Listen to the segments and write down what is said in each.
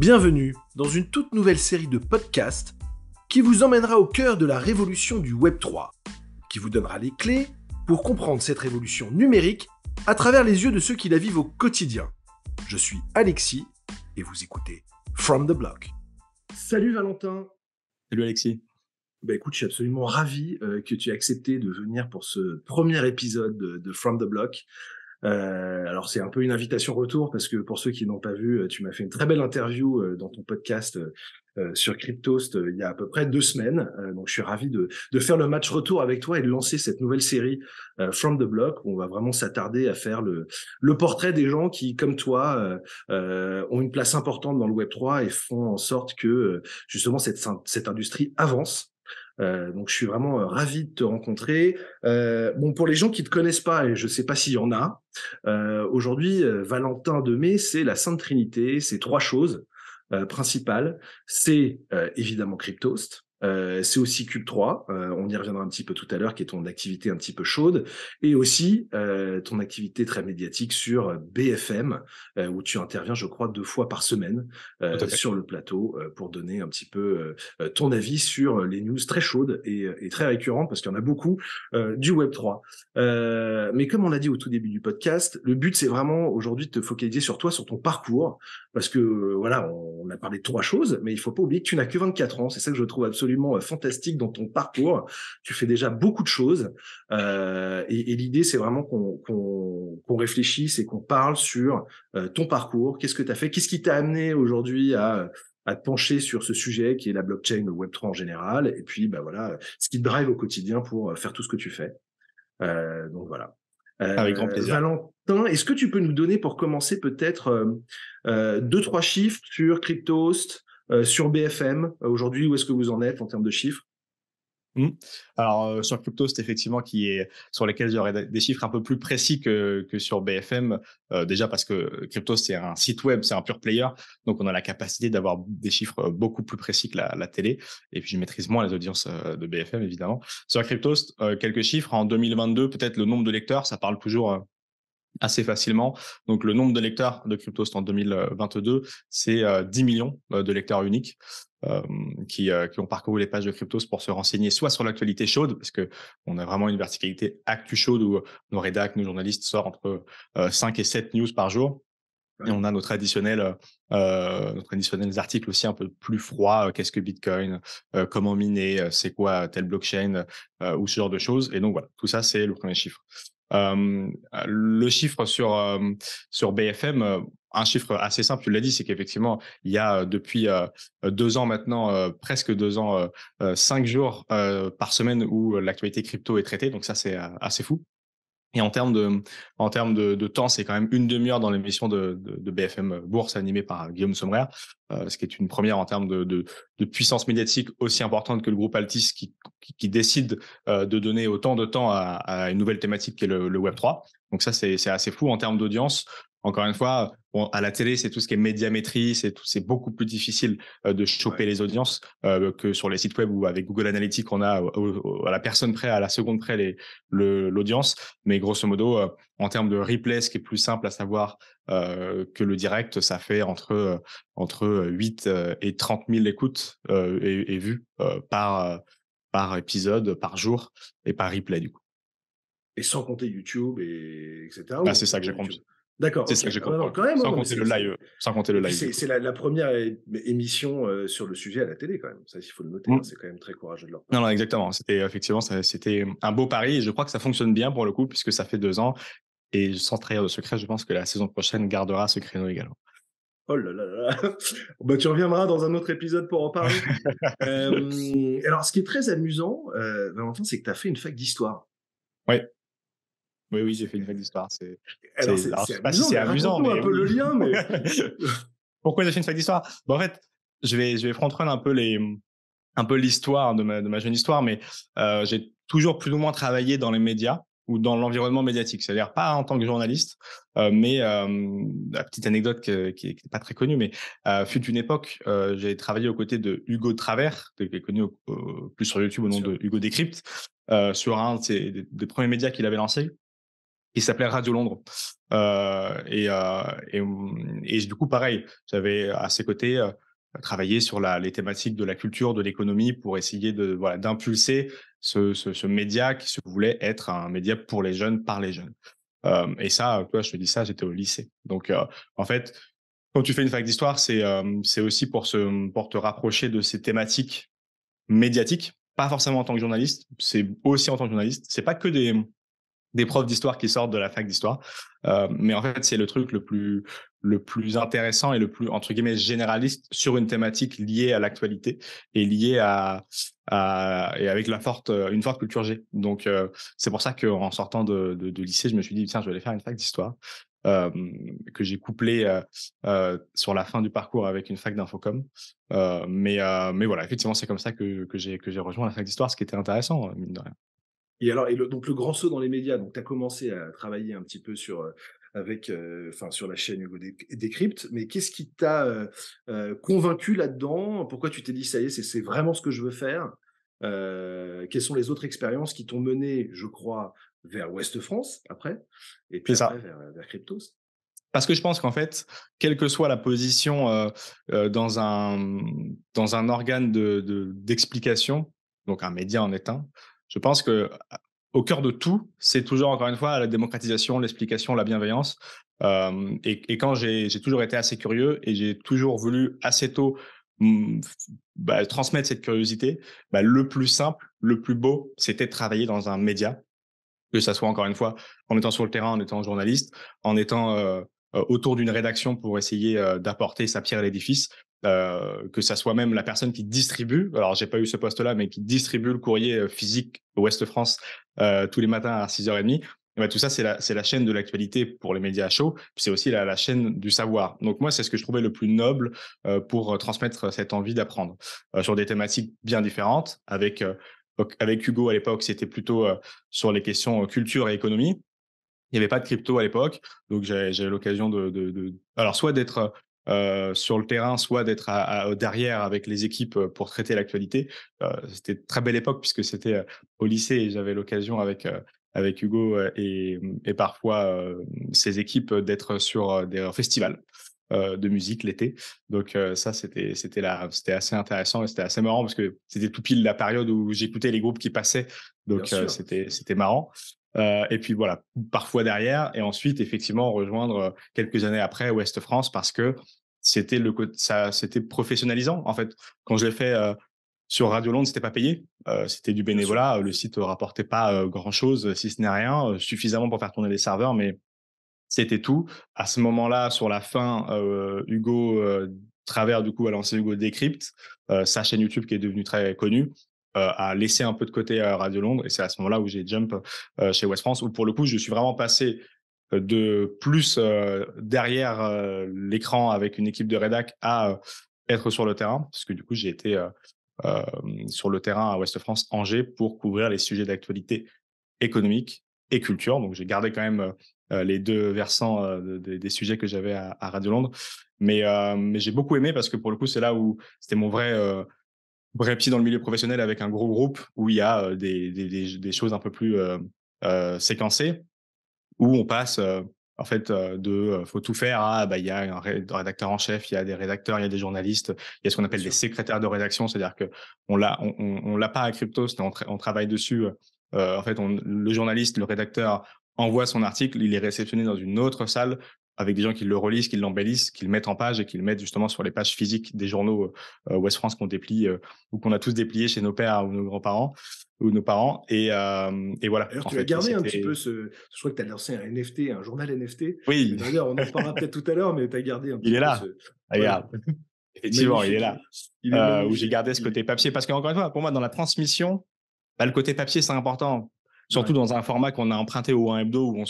Bienvenue dans une toute nouvelle série de podcasts qui vous emmènera au cœur de la révolution du Web3, qui vous donnera les clés pour comprendre cette révolution numérique à travers les yeux de ceux qui la vivent au quotidien. Je suis Alexis et vous écoutez From the Block. Salut Valentin. Salut Alexis. Écoute, je suis absolument ravi que tu aies accepté de venir pour ce premier épisode de From the Block. Alors c'est un peu une invitation retour parce que pour ceux qui n'ont pas vu, tu m'as fait une très belle interview dans ton podcast sur Cryptost il y a à peu près 2 semaines. Donc je suis ravi de faire le match retour avec toi et de lancer cette nouvelle série From the Block où on va vraiment s'attarder à faire le portrait des gens qui, comme toi, ont une place importante dans le Web3 et font en sorte que justement cette industrie avance. Donc je suis vraiment ravi de te rencontrer. Pour les gens qui te connaissent pas, et je sais pas s'il y en a, aujourd'hui, Valentin Demey, c'est la Sainte Trinité, c'est 3 choses principales. C'est évidemment Cryptost. C'est aussi Cube3, on y reviendra un petit peu tout à l'heure, qui est ton activité un petit peu chaude, et aussi ton activité très médiatique sur BFM, où tu interviens, je crois, 2 fois par semaine Tout à fait. sur le plateau pour donner un petit peu ton avis sur les news très chaudes et très récurrentes, parce qu'il y en a beaucoup du Web3. Mais comme on l'a dit au tout début du podcast, le but, c'est vraiment aujourd'hui de te focaliser sur toi, sur ton parcours, parce que voilà, on a parlé de 3 choses, mais il faut pas oublier que tu n'as que 24 ans. C'est ça que je trouve absolument fantastique dans ton parcours. Tu fais déjà beaucoup de choses, et l'idée, c'est vraiment qu'on réfléchisse et qu'on parle sur ton parcours. Qu'est-ce que tu as fait? Qu'est-ce qui t'a amené aujourd'hui à te pencher sur ce sujet qui est la blockchain, le Web3 en général, et puis voilà, ce qui te drive au quotidien pour faire tout ce que tu fais. Donc voilà. Avec grand plaisir. Valentin, est-ce que tu peux nous donner pour commencer peut-être 2-3 chiffres sur Cryptost, sur BFM aujourd'hui, où est-ce que vous en êtes en termes de chiffres? Alors, sur Cryptost, effectivement, sur lesquels j'aurais des chiffres un peu plus précis que sur BFM. Déjà parce que Cryptost, c'est un site web, c'est un pure player. Donc, on a la capacité d'avoir des chiffres beaucoup plus précis que la télé. Et puis, je maîtrise moins les audiences de BFM, évidemment. Sur Cryptost, quelques chiffres. En 2022, peut-être le nombre de lecteurs, ça parle toujours assez facilement. Donc, le nombre de lecteurs de Cryptost en 2022, c'est 10 millions de lecteurs uniques euh, qui ont parcouru les pages de Cryptost pour se renseigner soit sur l'actualité chaude, parce que on a vraiment une verticalité actu chaude où nos rédacs, nos journalistes sortent entre 5 et 7 news par jour. Et Ouais. on a nos traditionnels articles aussi un peu plus froids. Qu'est-ce que Bitcoin, comment miner, c'est quoi telle blockchain, ou ce genre de choses. Et donc voilà, tout ça, c'est le premier chiffre. Le chiffre sur BFM, un chiffre assez simple, tu l'as dit, c'est qu'effectivement, il y a depuis 2 ans maintenant, presque 2 ans, 5 jours par semaine où l'actualité crypto est traitée. Donc ça, c'est assez fou. Et en termes de temps, c'est quand même une demi-heure dans l'émission de BFM Bourse animée par Guillaume Sommerer, ce qui est une première en termes de puissance médiatique aussi importante que le groupe Altis qui décide de donner autant de temps à une nouvelle thématique qui est le Web3. Donc ça, c'est assez fou en termes d'audience. Encore une fois, bon, à la télé, c'est tout ce qui est médiamétrie, c'est beaucoup plus difficile de choper Ouais. les audiences que sur les sites web où avec Google Analytics, on a à la personne près, à la seconde près l'audience. Mais grosso modo, en termes de replay, ce qui est plus simple à savoir que le direct, ça fait entre 8 et 30 000 écoutes et vues par épisode, par jour et par replay du coup. Et sans compter YouTube et etc. Ah, Ou c'est ça que je YouTube. compte. D'accord, C'est ok. ça que je Ah bah compte pour non, le quand coup. même, Sans non, mais compter le live, sans compter le Et puis live du coup. c'est la première émission sur le sujet à la télé quand même. Ça, il faut le noter, hein. Mm. C'est quand même très courageux de leur Non, part. non, exactement. C'était effectivement, c'était un beau pari et je crois que ça fonctionne bien pour le coup puisque ça fait 2 ans et sans trahir de secret, je pense que la saison prochaine gardera ce créneau également. Oh là là là là. Tu reviendras dans un autre épisode pour en parler. Alors, ce qui est très amusant, Valentin, c'est que tu as fait une fac d'histoire. Oui, oui, oui, j'ai C'est fait une fac d'histoire. Alors, Alors, je c'est sais pas si amusant, c'est mais amusant, raconte-nous un mais peu le oui. lien. Mais Pourquoi j'ai fait une fac d'histoire? En fait, je vais front-run un peu l'histoire de ma jeune histoire, mais j'ai toujours plus ou moins travaillé dans les médias ou dans l'environnement médiatique, c'est-à-dire pas en tant que journaliste, mais la petite anecdote qui est pas très connue, mais fut une époque, j'ai travaillé aux côtés de Hugo de Travers, qui est connu plus sur YouTube au bien nom sûr. de Hugo Décrypte, sur un des premiers médias qu'il avait lancé, qui s'appelait Radio Londres. Et du coup, pareil, j'avais à ses côtés travaillé sur les thématiques de la culture, de l'économie pour essayer voilà, d'impulser ce média qui se voulait être un média pour les jeunes, par les jeunes. Et ça, toi, je te dis ça, j'étais au lycée. Donc, en fait, quand tu fais une fac d'histoire, c'est aussi pour te rapprocher de ces thématiques médiatiques, pas forcément en tant que journaliste, c'est aussi en tant que journaliste. C'est pas que des profs d'histoire qui sortent de la fac d'histoire. Mais en fait, c'est le truc le plus intéressant et le plus, entre guillemets, généraliste sur une thématique liée à l'actualité et liée et avec une forte culture G. Donc, c'est pour ça qu'en sortant de lycée, je me suis dit, tiens, je vais aller faire une fac d'histoire. Que j'ai couplé sur la fin du parcours avec une fac d'infocom. Mais voilà, effectivement, c'est comme ça que j'ai rejoint la fac d'histoire, ce qui était intéressant, mine de rien. Et alors, donc le grand saut dans les médias, donc tu as commencé à travailler un petit peu sur, avec, enfin sur la chaîne Hugo Décrypte, mais qu'est-ce qui t'a, convaincu là-dedans? Pourquoi tu t'es dit: «Ça y est, c'est vraiment ce que je veux faire»? Quelles sont les autres expériences qui t'ont mené, je crois, vers Ouest France après, et puis C'est après ça. vers Cryptos? Parce que je pense qu'en fait, quelle que soit la position dans un organe d'explication, donc un média en est un, je pense que au cœur de tout, c'est toujours encore une fois la démocratisation, l'explication, la bienveillance. Et quand j'ai toujours été assez curieux et j'ai toujours voulu assez tôt transmettre cette curiosité, le plus simple, le plus beau, c'était de travailler dans un média, que ça soit encore une fois en étant sur le terrain, en étant journaliste, en étant autour d'une rédaction pour essayer d'apporter sa pierre à l'édifice, que ça soit même la personne qui distribue, alors j'ai pas eu ce poste-là, mais qui distribue le courrier physique Ouest France tous les matins à 6h30. Et tout ça, c'est la chaîne de l'actualité pour les médias chauds, puis c'est aussi la chaîne du savoir. Donc moi, c'est ce que je trouvais le plus noble pour transmettre cette envie d'apprendre sur des thématiques bien différentes, avec Hugo à l'époque, c'était plutôt sur les questions culture et économie. Il n'y avait pas de crypto à l'époque, donc j'avais l'occasion alors soit d'être sur le terrain, soit d'être derrière avec les équipes pour traiter l'actualité. C'était une très belle époque puisque c'était au lycée et j'avais l'occasion avec Hugo et parfois ses équipes d'être sur des festivals de musique l'été. Donc ça, c'était assez intéressant et c'était assez marrant parce que c'était tout pile la période où j'écoutais les groupes qui passaient. Bien Donc sûr. c'était marrant. Et puis voilà, parfois derrière, et ensuite effectivement rejoindre quelques années après Ouest France parce que c'était professionnalisant en fait. Quand je l'ai fait sur Radio Londres, c'était pas payé, c'était du Bien sûr. bénévolat. Le site rapportait pas grand chose, si ce n'est rien, suffisamment pour faire tourner les serveurs, mais c'était tout. À ce moment-là, sur la fin, Hugo Travers, du coup, a lancé Hugo Décrypte, sa chaîne YouTube qui est devenue très connue, a laissé un peu de côté Radio Londres. Et c'est à ce moment-là où j'ai jump chez West France, où pour le coup, je suis vraiment passé de plus derrière l'écran avec une équipe de rédac à être sur le terrain. Parce que du coup, j'ai été euh, sur le terrain à West France Angers pour couvrir les sujets d'actualité économique et culture. Donc, j'ai gardé quand même les deux versants des sujets que j'avais à Radio Londres. Mais j'ai beaucoup aimé parce que pour le coup, c'est là où c'était mon vrai pied dans le milieu professionnel avec un gros groupe où il y a des choses un peu plus séquencées, où on passe en fait faut tout faire à il y a un rédacteur en chef, il y a des rédacteurs, il y a des journalistes, il y a ce qu'on Bien appelle des sûr. secrétaires de rédaction, c'est-à-dire que on l'a pas à Cryptos, on travaille dessus. En fait, le journaliste, le rédacteur envoie son article, il est réceptionné dans une autre salle avec des gens qui le relisent, qui l'embellissent, qui le mettent en page et qui le mettent justement sur les pages physiques des journaux Ouest France qu'on déplie ou qu'on a tous dépliés chez nos pères ou nos grands-parents ou nos parents. Et voilà, D'ailleurs, en tu as fait. Et gardé un petit c'était peu je crois que tu as lancé un NFT, un journal NFT. Et Oui, d'ailleurs, on en reparlera peut-être tout à l'heure, mais tu as gardé un il petit est peu là. voilà, Regarde, effectivement, il est magnifique. là. Il est Où j'ai magnifique. gardé ce côté papier parce qu'encore une fois, pour moi, dans la transmission, le côté papier, c'est important. Surtout Ouais, dans un format qu'on a emprunté au 1 hebdo où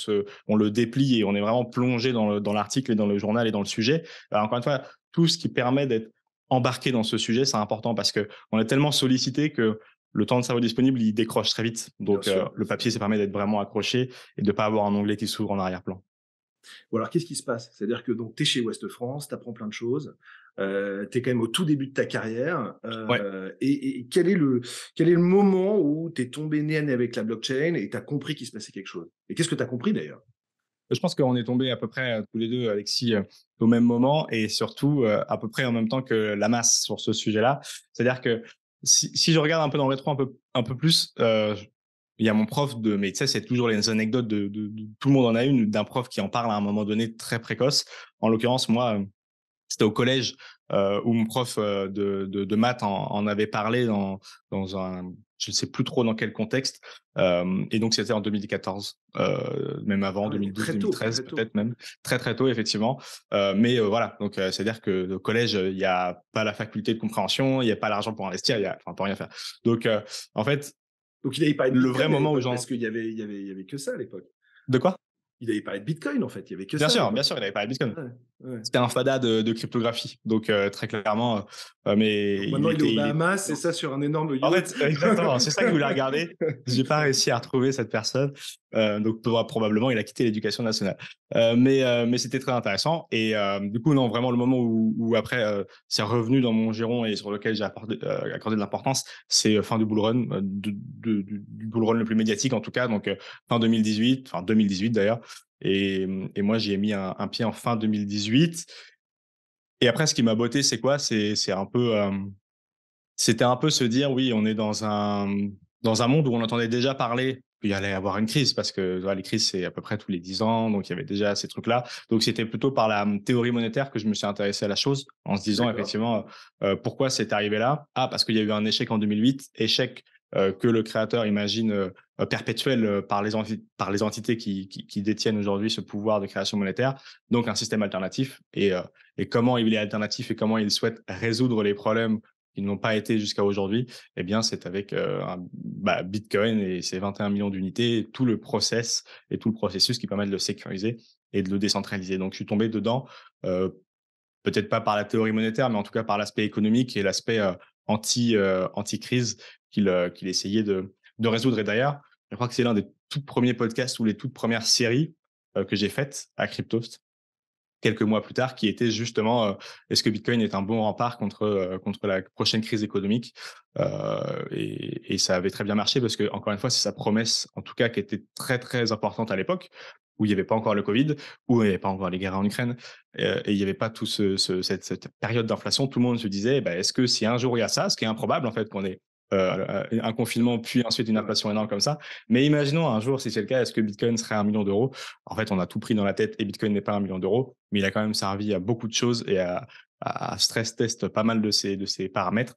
on le déplie et on est vraiment plongé dans l'article et dans le journal et dans le sujet. Alors, encore une fois, tout ce qui permet d'être embarqué dans ce sujet, c'est important parce que on est tellement sollicité que le temps de cerveau disponible, il décroche très vite. bien Donc, sûr. le papier, ça permet d'être vraiment accroché et de ne pas avoir un onglet qui s'ouvre en arrière-plan. Bon alors qu'est-ce qui se passe? C'est-à-dire que donc tu es chez Ouest France, tu apprends plein de choses, tu es quand même au tout début de ta carrière, Ouais. et quel est le moment où tu es tombé nez à nez avec la blockchain et tu as compris qu'il se passait quelque chose? Et qu'est-ce que tu as compris d'ailleurs? Je pense qu'on est tombés à peu près tous les deux, Alexis, au même moment et surtout à peu près en même temps que la masse sur ce sujet-là. C'est-à-dire que si je regarde un peu dans le rétro un peu plus, il y a mon prof de, mais tu sais, c'est toujours les anecdotes tout le monde en a une, d'un prof qui en parle à un moment donné très précoce. En l'occurrence, moi, c'était au collège où mon prof de maths en avait parlé dans un, je ne sais plus trop dans quel contexte. Et donc, c'était en 2014, même avant, Ah ouais, donc 2012, très tôt, 2013, très tôt. peut-être même. Très, très tôt, effectivement. Mais voilà, donc c'est-à-dire que au collège, il n'y a pas la faculté de compréhension, il n'y a pas l'argent pour investir, enfin, pour rien faire. Donc, en fait, Donc il avait parlé de le vrai Bitcoin à moment où l'époque, j'en... parce qu'il y avait que ça à l'époque. De quoi? Il avait parlé de Bitcoin, en fait, il y avait que ça à Bien l'époque. sûr, il avait parlé de Bitcoin. Ouais, ouais. C'était un fada de cryptographie. Donc, très clairement, Donc mais maintenant, il est aux il était Bahamas, c'est ça, sur un énorme en yacht. fait, exactement, c'est ça que je voulais regarder. J'ai pas réussi à retrouver cette personne, donc probablement il a quitté l'éducation nationale. Mais c'était très intéressant et du coup non, vraiment le moment où après, c'est revenu dans mon giron et sur lequel j'ai accordé de l'importance, c'est fin du bull run, du bull run le plus médiatique en tout cas, donc fin 2018, enfin 2018 d'ailleurs et moi j'y ai mis un pied en fin 2018 et après ce qui m'a botté, c'est quoi? C'est un peu, c'était un peu se dire: «Oui, on est dans un monde où on entendait déjà parler qu'il y allait y avoir une crise», parce que, voilà, les crises, c'est à peu près tous les 10 ans, donc il y avait déjà ces trucs-là. Donc c'était plutôt par la, théorie monétaire que je me suis intéressé à la chose, en se disant D'accord. effectivement, pourquoi c'est arrivé là? Ah, parce qu'il y a eu un échec en 2008, échec, que le créateur imagine, perpétuel, par les entités qui détiennent aujourd'hui ce pouvoir de création monétaire, donc un système alternatif et comment il est alternatif et comment il souhaite résoudre les problèmes qui n'ont pas été jusqu'à aujourd'hui, eh bien, c'est avec Bitcoin et ses 21 millions d'unités, tout le process et tout le processus qui permet de le sécuriser et de le décentraliser. Donc, je suis tombé dedans, euh, peut-être pas par la théorie monétaire, mais en tout cas par l'aspect économique et l'aspect anti-crise qu'il essayait de résoudre. Et d'ailleurs, je crois que c'est l'un des tout premiers podcasts ou les toutes premières séries que j'ai faites à Cryptost quelques mois plus tard, qui était justement est-ce que Bitcoin est un bon rempart contre la prochaine crise économique et ça avait très bien marché parce que encore une fois, c'est sa promesse, en tout cas, qui était très très importante à l'époque où il n'y avait pas encore le Covid, où il n'y avait pas encore les guerres en Ukraine et il n'y avait pas tout cette période d'inflation. Tout le monde se disait, bah, est-ce que si un jour il y a ça, ce qui est improbable en fait, qu'on ait un confinement puis ensuite une C'est vrai. inflation énorme comme ça. Mais imaginons un jour, si c'est le cas, est-ce que Bitcoin serait 1 million d'euros? En fait, on a tout pris dans la tête et Bitcoin n'est pas 1 million d'euros, mais il a quand même servi à beaucoup de choses et à stress test pas mal de ces paramètres.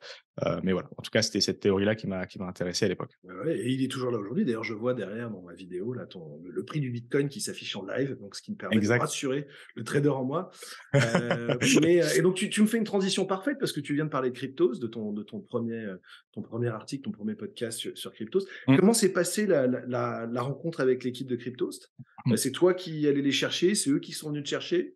Mais voilà, en tout cas, c'était cette théorie-là qui m'a intéressé à l'époque. Ouais, ouais, et il est toujours là aujourd'hui. D'ailleurs, je vois derrière dans ma vidéo là, le prix du Bitcoin qui s'affiche en live, donc ce qui me permet de Exact. rassurer le trader en moi. Et donc tu me fais une transition parfaite parce que tu viens de parler de Cryptos, ton premier article, ton premier podcast sur Cryptos. Mmh, Comment s'est passée la rencontre avec l'équipe de Cryptos? mmh. C'est toi qui allais les chercher, c'est eux qui sont venus te chercher?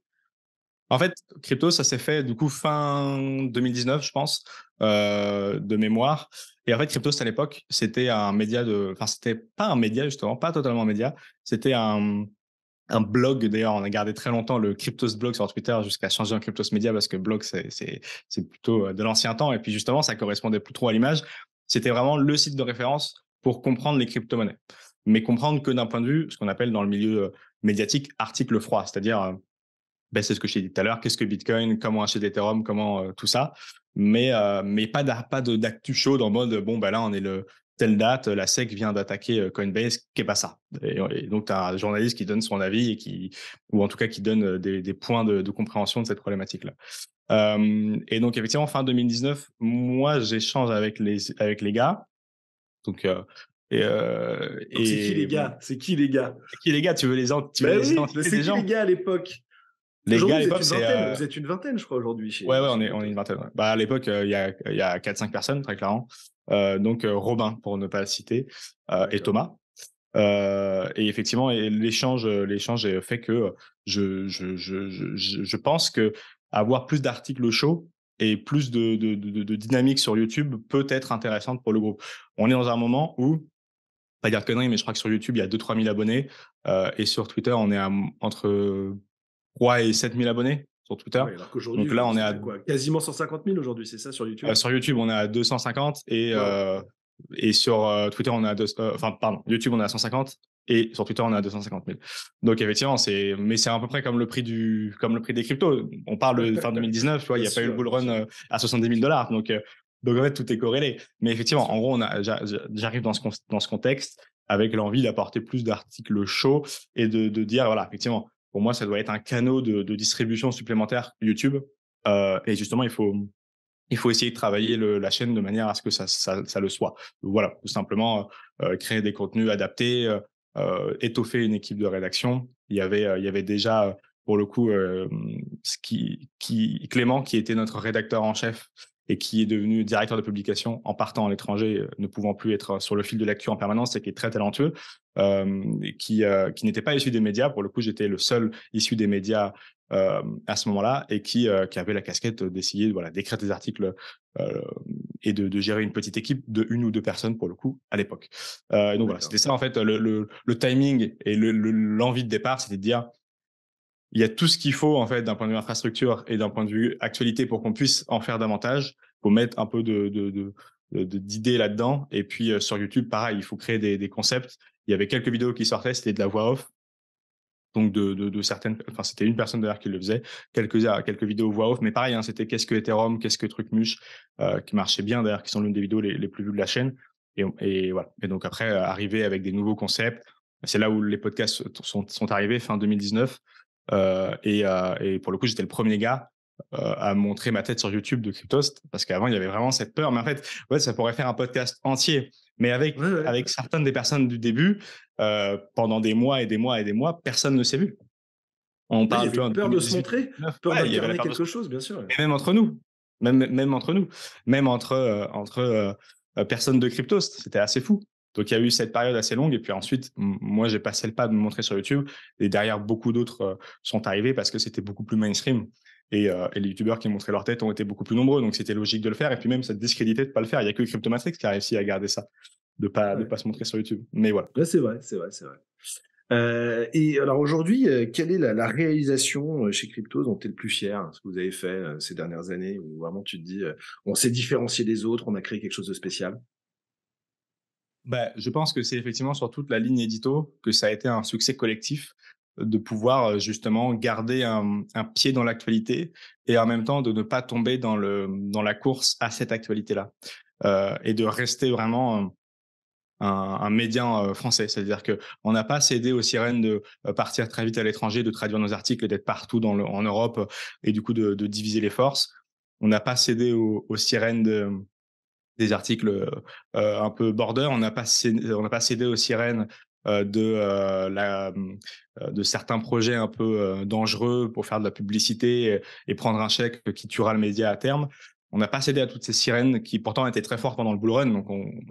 En fait, crypto, ça s'est fait du coup fin 2019, je pense, de mémoire. Et en fait, Cryptost à l'époque, c'était un média enfin, c'était pas un média justement, pas totalement un média. C'était un blog. D'ailleurs, on a gardé très longtemps le Cryptost blog sur Twitter jusqu'à changer en Cryptost Media parce que blog, c'est plutôt de l'ancien temps. Et puis justement, ça correspondait plus trop à l'image. C'était vraiment le site de référence pour comprendre les crypto-monnaies. Mais comprendre que d'un point de vue, ce qu'on appelle dans le milieu médiatique, article froid, c'est-à-dire ben, c'est ce que je t'ai dit tout à l'heure. Qu'est-ce que Bitcoin? Comment acheter d'Ethereum? Comment tout ça? Mais pas d'actu chaude en mode bon, ben là, on est le telle date, la SEC vient d'attaquer Coinbase, qui est pas ça. Et donc, tu as un journaliste qui donne son avis ou en tout cas qui donne des points de compréhension de cette problématique-là. Et donc, effectivement, fin 2019, moi, j'échange avec les gars. Donc, Donc c'est qui les bon, gars? C'est qui les gars? qui les gars? Tu veux Ben les oui, mais identités c'est des qui les gens? gars à l'époque? Parce Les gars, qu'aujourd'hui à l'époque, c'est vous êtes une vingtaine, je crois, aujourd'hui ouais, ouais, chez on est Cryptos. une vingtaine, ouais. Bah, à l'époque, il y a 4-5 personnes, très clairement. Donc, Robin, pour ne pas le citer, et D'accord. Thomas. Et effectivement, et l'échange fait que je pense que avoir plus d'articles chauds et plus de dynamique sur YouTube peut être intéressante pour le groupe. On est dans un moment où, pas dire de conneries, mais je crois que sur YouTube, il y a 2-3 000 abonnés, et sur Twitter, on est entre 3 et 7 000 abonnés sur Twitter. Oui, alors qu'aujourd'hui, Donc là, on vous est êtes à quoi? Quasiment 150 000 aujourd'hui, c'est ça sur YouTube? sur YouTube, on est à 250 Waouh! et sur Twitter, on est enfin, pardon, YouTube, on est à 150 et sur Twitter, on est à 250 000. Donc effectivement, mais c'est à peu près comme le prix des cryptos. On parle de fin 2019, tu vois, il n'y a pas eu le bull bien sûr. run à 70 000 $. Donc en fait, tout est corrélé. Mais effectivement, en gros, j'arrive dans ce contexte avec l'envie d'apporter plus d'articles chauds et de dire, voilà, effectivement, pour moi, ça doit être un canal de distribution supplémentaire YouTube. Et justement, il faut essayer de travailler la chaîne de manière à ce que ça le soit. Voilà, tout simplement, créer des contenus adaptés, étoffer une équipe de rédaction. Il y avait déjà, pour le coup, Clément, qui était notre rédacteur en chef et qui est devenu directeur de publication en partant à l'étranger, ne pouvant plus être sur le fil de l'actu en permanence et qui est très talentueux, qui n'était pas issu des médias. Pour le coup, j'étais le seul issu des médias à ce moment-là, et qui avait la casquette d'essayer, voilà, d'écrire des articles et de gérer une petite équipe de 1 ou 2 personnes pour le coup à l'époque. Donc voilà, c'était ça en fait le timing et l'envie de départ, c'était de dire il y a tout ce qu'il faut en fait d'un point de vue infrastructure et d'un point de vue actualité pour qu'on puisse en faire davantage. Il faut mettre un peu d'idées là-dedans, et puis sur YouTube pareil, il faut créer des concepts. Il y avait quelques vidéos qui sortaient, c'était de la voix off. Donc de certaines, enfin c'était une personne d'ailleurs qui le faisait, quelques vidéos voix off, mais pareil, hein, c'était qu'est-ce que Ethereum, qu'est-ce que Trucmuche, qui marchait bien d'ailleurs, qui sont l'une des vidéos les plus vues de la chaîne. Et voilà. Et donc après, arriver avec des nouveaux concepts, c'est là où les podcasts sont arrivés fin 2019. Et pour le coup, j'étais le premier gars à montrer ma tête sur YouTube de Cryptost, parce qu'avant il y avait vraiment cette peur. Mais en fait, ouais, ça pourrait faire un podcast entier, mais avec Ouais, ouais. certaines des personnes du début. Pendant des mois et des mois et des mois, personne ne s'est vu. On Ouais, il y parle, tu avait vois, en peur de se 2018, montrer, 2019. peur Ouais, il y avait la d'incarner peur de se quelque chose, bien sûr. Ouais. et même entre nous, même entre nous, même entre personnes de Cryptost, c'était assez fou. Donc il y a eu cette période assez longue, et puis ensuite, moi, j'ai passé le pas de me montrer sur YouTube, et derrière, beaucoup d'autres sont arrivés parce que c'était beaucoup plus mainstream. Et les youtubeurs qui montraient leur tête ont été beaucoup plus nombreux, donc c'était logique de le faire. Et puis même, ça te discréditait de pas le faire. Il y a que Cryptomatrix qui a réussi à garder ça, de Ouais. pas se montrer sur YouTube. Mais voilà. Ouais, c'est vrai, c'est vrai, c'est vrai. Et alors aujourd'hui, quelle est la réalisation chez Crypto dont tu es le plus fier, ce que vous avez fait ces dernières années, où vraiment tu te dis, on s'est différencié des autres, on a créé quelque chose de spécial? Bah, je pense que c'est effectivement sur toute la ligne édito que ça a été un succès collectif, de pouvoir, justement garder un pied dans l'actualité, et en même temps de ne pas tomber dans la course à cette actualité-là. Et de rester vraiment un média français. C'est-à-dire qu'on n'a pas cédé aux sirènes de partir très vite à l'étranger, de traduire nos articles et d'être partout en Europe, et du coup de diviser les forces. On n'a pas cédé aux sirènes des articles un peu border. On n'a pas cédé aux sirènes de certains projets un peu dangereux pour faire de la publicité et prendre un chèque qui tuera le média à terme. On n'a pas cédé à toutes ces sirènes qui pourtant étaient très fortes pendant le bull run. Donc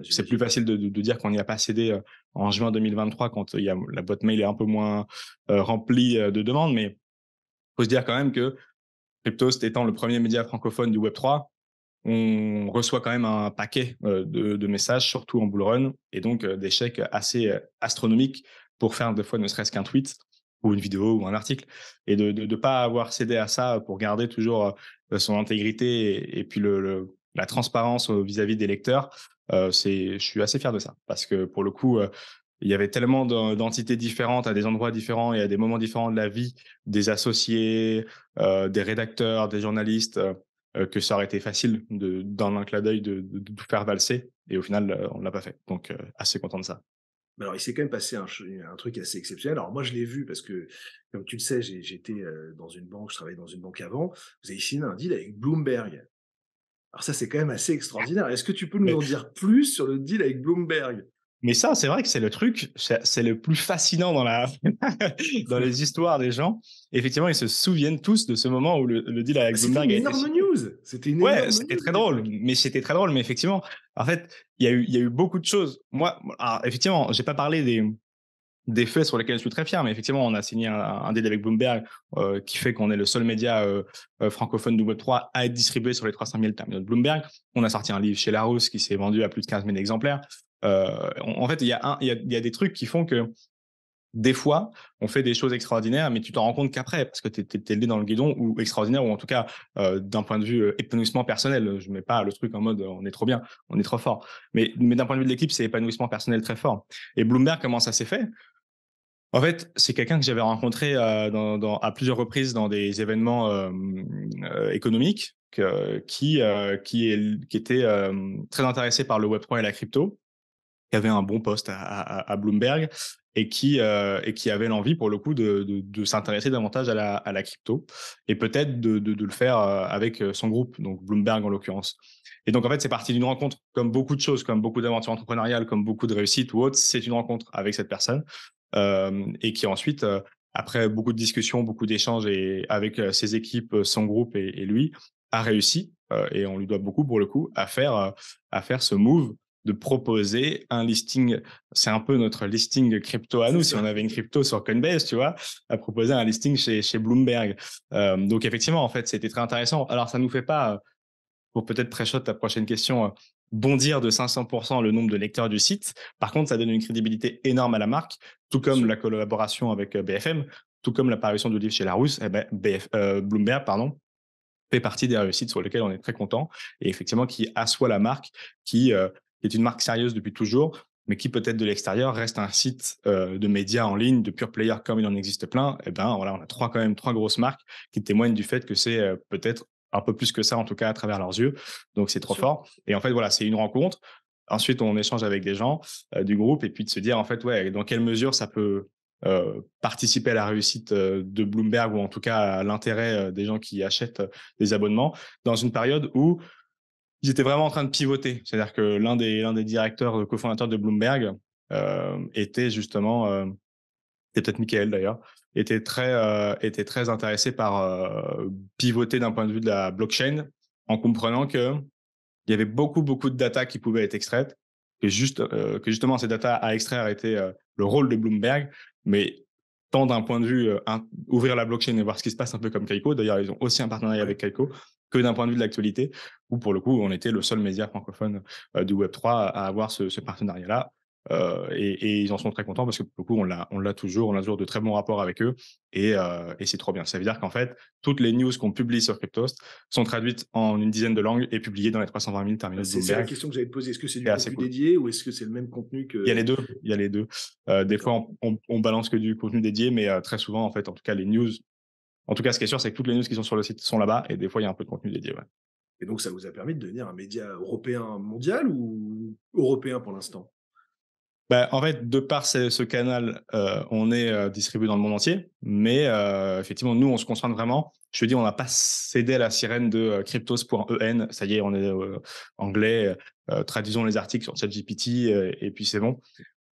c'est plus J'imagine. facile de dire qu'on n'y a pas cédé en juin 2023, quand la boîte mail est un peu moins remplie de demandes. Mais il faut se dire quand même que Cryptost étant le premier média francophone du Web3, on reçoit quand même un paquet de messages, surtout en bull run, et donc des chèques assez astronomiques pour faire des fois ne serait-ce qu'un tweet ou une vidéo ou un article, et de pas avoir cédé à ça pour garder toujours son intégrité, et puis la transparence vis-à-vis des lecteurs. Je suis assez fier de ça, parce que pour le coup, il y avait tellement d'entités différentes à des endroits différents et à des moments différents de la vie, des associés, des rédacteurs, des journalistes, que ça aurait été facile dans un clin d'œil de tout faire valser, et au final, on ne l'a pas fait. Donc assez content de ça. Mais alors, il s'est quand même passé un truc assez exceptionnel. Alors moi, je l'ai vu parce que, comme tu le sais, j'étais dans une banque, je travaillais dans une banque avant. Vous avez signé un deal avec Bloomberg. Alors ça, c'est quand même assez extraordinaire. Est-ce que tu peux nous Mais en dire plus sur le deal avec Bloomberg? mais ça, c'est vrai que c'est le truc, c'est le plus fascinant dans les histoires des gens. Effectivement, ils se souviennent tous de ce moment où le deal Bah, avec c'était Bloomberg une a été énorme signé. news. C'était une Ouais, énorme c'était news très à drôle, l'époque. mais effectivement, en fait, il y a eu beaucoup de choses. Moi, alors effectivement, j'ai pas parlé des faits sur lesquels je suis très fier, mais effectivement, on a signé un deal avec Bloomberg qui fait qu'on est le seul média francophone du Web3 à être distribué sur les 300 000 terminaux de Bloomberg. On a sorti un livre chez Larousse qui s'est vendu à plus de 15 000 exemplaires. En fait, il y a des trucs qui font que des fois, on fait des choses extraordinaires, mais tu t'en rends compte qu'après, parce que tu es le nez dans le guidon, ou extraordinaire, ou en tout cas, d'un point de vue épanouissement personnel. Je mets pas le truc en mode on est trop bien, on est trop fort. Mais d'un point de vue de l'équipe, c'est épanouissement personnel très fort. Et Bloomberg, comment ça s'est fait? En fait, c'est quelqu'un que j'avais rencontré, à plusieurs reprises dans des événements, économiques qui était, très intéressé par le Web3 et la crypto, qui avait un bon poste à Bloomberg et qui avait l'envie pour le coup de s'intéresser davantage à la crypto et peut-être de le faire, avec, son groupe, donc Bloomberg en l'occurrence. Et donc en fait, c'est parti d'une rencontre comme beaucoup de choses, comme beaucoup d'aventures entrepreneuriales, comme beaucoup de réussites ou autres, c'est une rencontre avec cette personne, et qui ensuite, après beaucoup de discussions, beaucoup d'échanges et avec, ses équipes, son groupe et lui, a réussi, et on lui doit beaucoup pour le coup, à faire ce move de proposer un listing. C'est un peu notre listing crypto à C'est nous, si ça. on avait une crypto sur Coinbase, tu vois? À proposer un listing chez Bloomberg. Donc effectivement, en fait, c'était très intéressant. Alors ça nous fait pas, pour peut-être pré-shot ta prochaine question, bondir de 500 le nombre de lecteurs du site. Par contre, ça donne une crédibilité énorme à la marque, tout Bien comme sûr. la collaboration avec, BFM, tout comme l'apparition du livre chez Larousse et Bloomberg, pardon, fait partie des réussites sur lesquelles on est très content et effectivement qui assoit la marque, qui est une marque sérieuse depuis toujours, mais qui peut-être de l'extérieur reste un site, de médias en ligne, de pure player comme il en existe plein. Et ben voilà, on a quand même trois grosses marques qui témoignent du fait que c'est, peut-être un peu plus que ça en tout cas à travers leurs yeux. Donc c'est Bien trop sûr. fort. Et en fait voilà, c'est une rencontre. Ensuite on échange avec des gens, du groupe et puis de se dire en fait ouais, dans quelle mesure ça peut participer à la réussite, de Bloomberg ou en tout cas à l'intérêt, des gens qui achètent, des abonnements dans une période où ils étaient vraiment en train de pivoter. C'est-à-dire que l'un des directeurs, cofondateurs de Bloomberg, était justement, c'était peut-être Michael d'ailleurs, était très intéressé par, pivoter d'un point de vue de la blockchain en comprenant que il y avait beaucoup, beaucoup de data qui pouvaient être extraites, que justement ces data à extraire étaient, le rôle de Bloomberg, mais tant d'un point de vue, ouvrir la blockchain et voir ce qui se passe un peu comme Kaiko, d'ailleurs ils ont aussi un partenariat Ouais. avec Kaiko, que d'un point de vue de l'actualité, où pour le coup on était le seul média francophone, du Web3 à avoir ce partenariat-là. Et ils en sont très contents parce que pour le coup on l'a toujours, on a toujours de très bons rapports avec eux et c'est trop bien. Ça veut dire qu'en fait, toutes les news qu'on publie sur Cryptost sont traduites en une dizaine de langues et publiées dans les 320 000 terminaux de C'est la Bloomberg. question que j'allais te poser. Est-ce que c'est du C'est assez contenu cool. dédié ou est-ce que c'est le même contenu Il y a les que... 2, il y a les 2. Des D'accord. fois, on balance que du contenu dédié, mais très souvent, en fait, en tout cas, les news en tout cas, ce qui est sûr, c'est que toutes les news qui sont sur le site sont là-bas et des fois, il y a un peu de contenu dédié, ouais. Et donc, ça vous a permis de devenir un média européen mondial ou européen pour l'instant? Bah, en fait, de par ce canal, on est, distribué dans le monde entier, mais effectivement, nous, on se concentre vraiment. Je te dis, on n'a pas cédé à la sirène de, cryptos.en. Ça y est, on est, anglais, traduisons les articles sur ChatGPT, et puis c'est bon.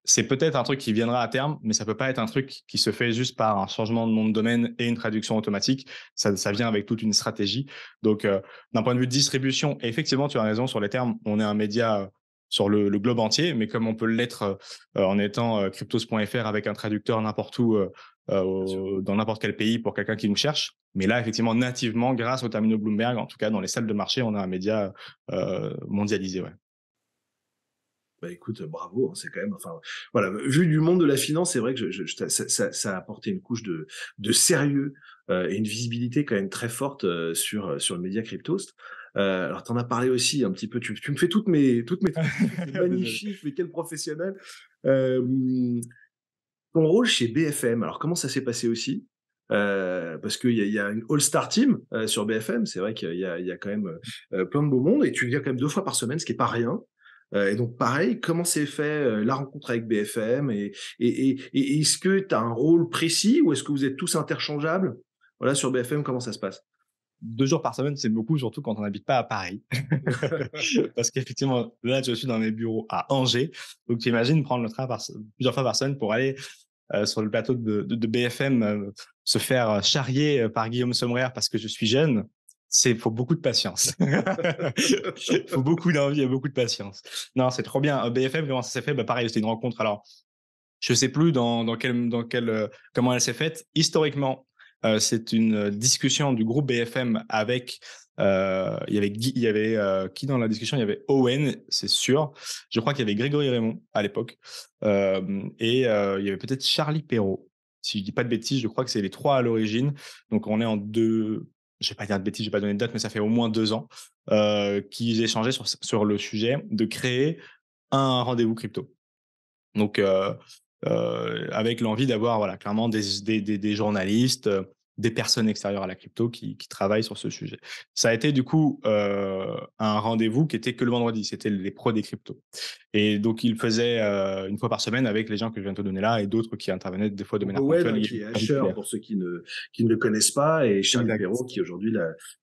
C'est peut-être un truc qui viendra à terme, mais ça peut pas être un truc qui se fait juste par un changement de nom de domaine et une traduction automatique. Ça vient avec toute une stratégie. Donc, d'un point de vue de distribution, effectivement, tu as raison sur les termes. On est un média sur le globe entier, mais comme on peut l'être en étant cryptos.fr avec un traducteur n'importe où, Bien sûr. dans n'importe quel pays pour quelqu'un qui nous cherche. Mais là, effectivement, nativement, grâce au terminaux Bloomberg, en tout cas dans les salles de marché, on a un média mondialisé. Ouais. Bah, écoute, bravo, hein, c'est quand même, enfin, voilà, vu du monde de la finance, c'est vrai que ça a apporté une couche de sérieux, et une visibilité quand même très forte, sur le média Cryptost. Alors tu en as parlé aussi un petit peu, tu me fais toutes mes traductions, c'est Désolé. magnifique, mais quel professionnel. Hem, Ton rôle chez BFM, alors comment ça s'est passé aussi? Parce qu'il y a une all-star team, sur BFM, c'est vrai qu'il y a quand même, plein de beau monde et tu viens quand même 2 fois par semaine, ce qui est pas rien. Et donc pareil, comment s'est fait, la rencontre avec BFM et est-ce que tu as un rôle précis ou est-ce que vous êtes tous interchangeables? Voilà, sur BFM, comment ça se passe? 2 jours par semaine, c'est beaucoup, surtout quand on n'habite pas à Paris. Parce qu'effectivement, là, je suis dans mes bureaux à Angers. Donc, tu imagines prendre le train plusieurs fois par semaine pour aller sur le plateau de BFM, se faire charrier par Guillaume Sommerer parce que je suis jeune. Faut beaucoup de patience. Faut beaucoup d'envie et beaucoup de patience. Non, c'est trop bien. BFM, comment ça s'est fait? Bah, pareil, c'était une rencontre. Alors, je sais plus comment elle s'est faite. Historiquement, c'est une discussion du groupe BFM avec, il y avait, qui dans la discussion? Il y avait Owen, c'est sûr. Je crois qu'il y avait Grégory Raymond à l'époque, et il y avait peut-être Charlie Perrault. Si je dis pas de bêtises, je crois que c'est les 3 à l'origine. Donc on est en je vais pas dire de bêtises, je vais pas donner de date, mais ça fait au moins 2 ans, qu'ils échangeaient sur le sujet de créer un rendez-vous crypto. Donc avec l'envie d'avoir voilà, clairement des journalistes, des personnes extérieures à la crypto qui travaillent sur ce sujet. Ça a été du coup un rendez-vous qui était que le vendredi, c'était les pros des cryptos. Et donc, il faisait une fois par semaine avec les gens que je viens de te donner là et d'autres qui intervenaient des fois de Donc manière Owen, ponctuelle. hein, Il qui est est hasher invité. pour ceux qui ne le connaissent pas, et Charlie Exact. Perrault, qui est aujourd'hui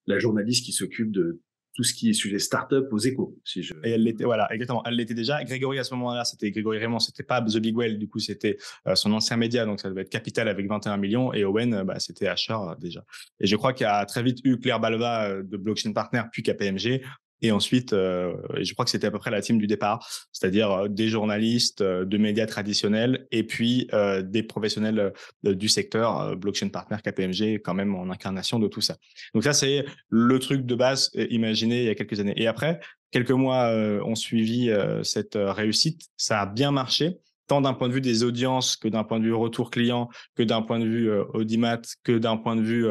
la journaliste qui s'occupe de tout ce qui est sujet startup aux Échos, si je. Et elle l'était, voilà, exactement. Elle l'était déjà. Grégory, à ce moment-là, c'était Grégory Raymond, c'était pas The Big Well, du coup, c'était son ancien média, donc ça devait être Capital avec 21 millions. Et Owen, bah, c'était Asher déjà. Et je crois qu'il y a très vite eu Claire Balva de Blockchain Partner, puis KPMG. Et ensuite, et je crois que c'était à peu près la team du départ, c'est-à-dire des journalistes de médias traditionnels et puis des professionnels du secteur, Blockchain Partner, KPMG, quand même en incarnation de tout ça. Donc ça, c'est le truc de base imaginé il y a quelques années. Et après, quelques mois ont suivi cette réussite. Ça a bien marché, tant d'un point de vue des audiences que d'un point de vue retour client, que d'un point de vue audimat, que d'un point de vue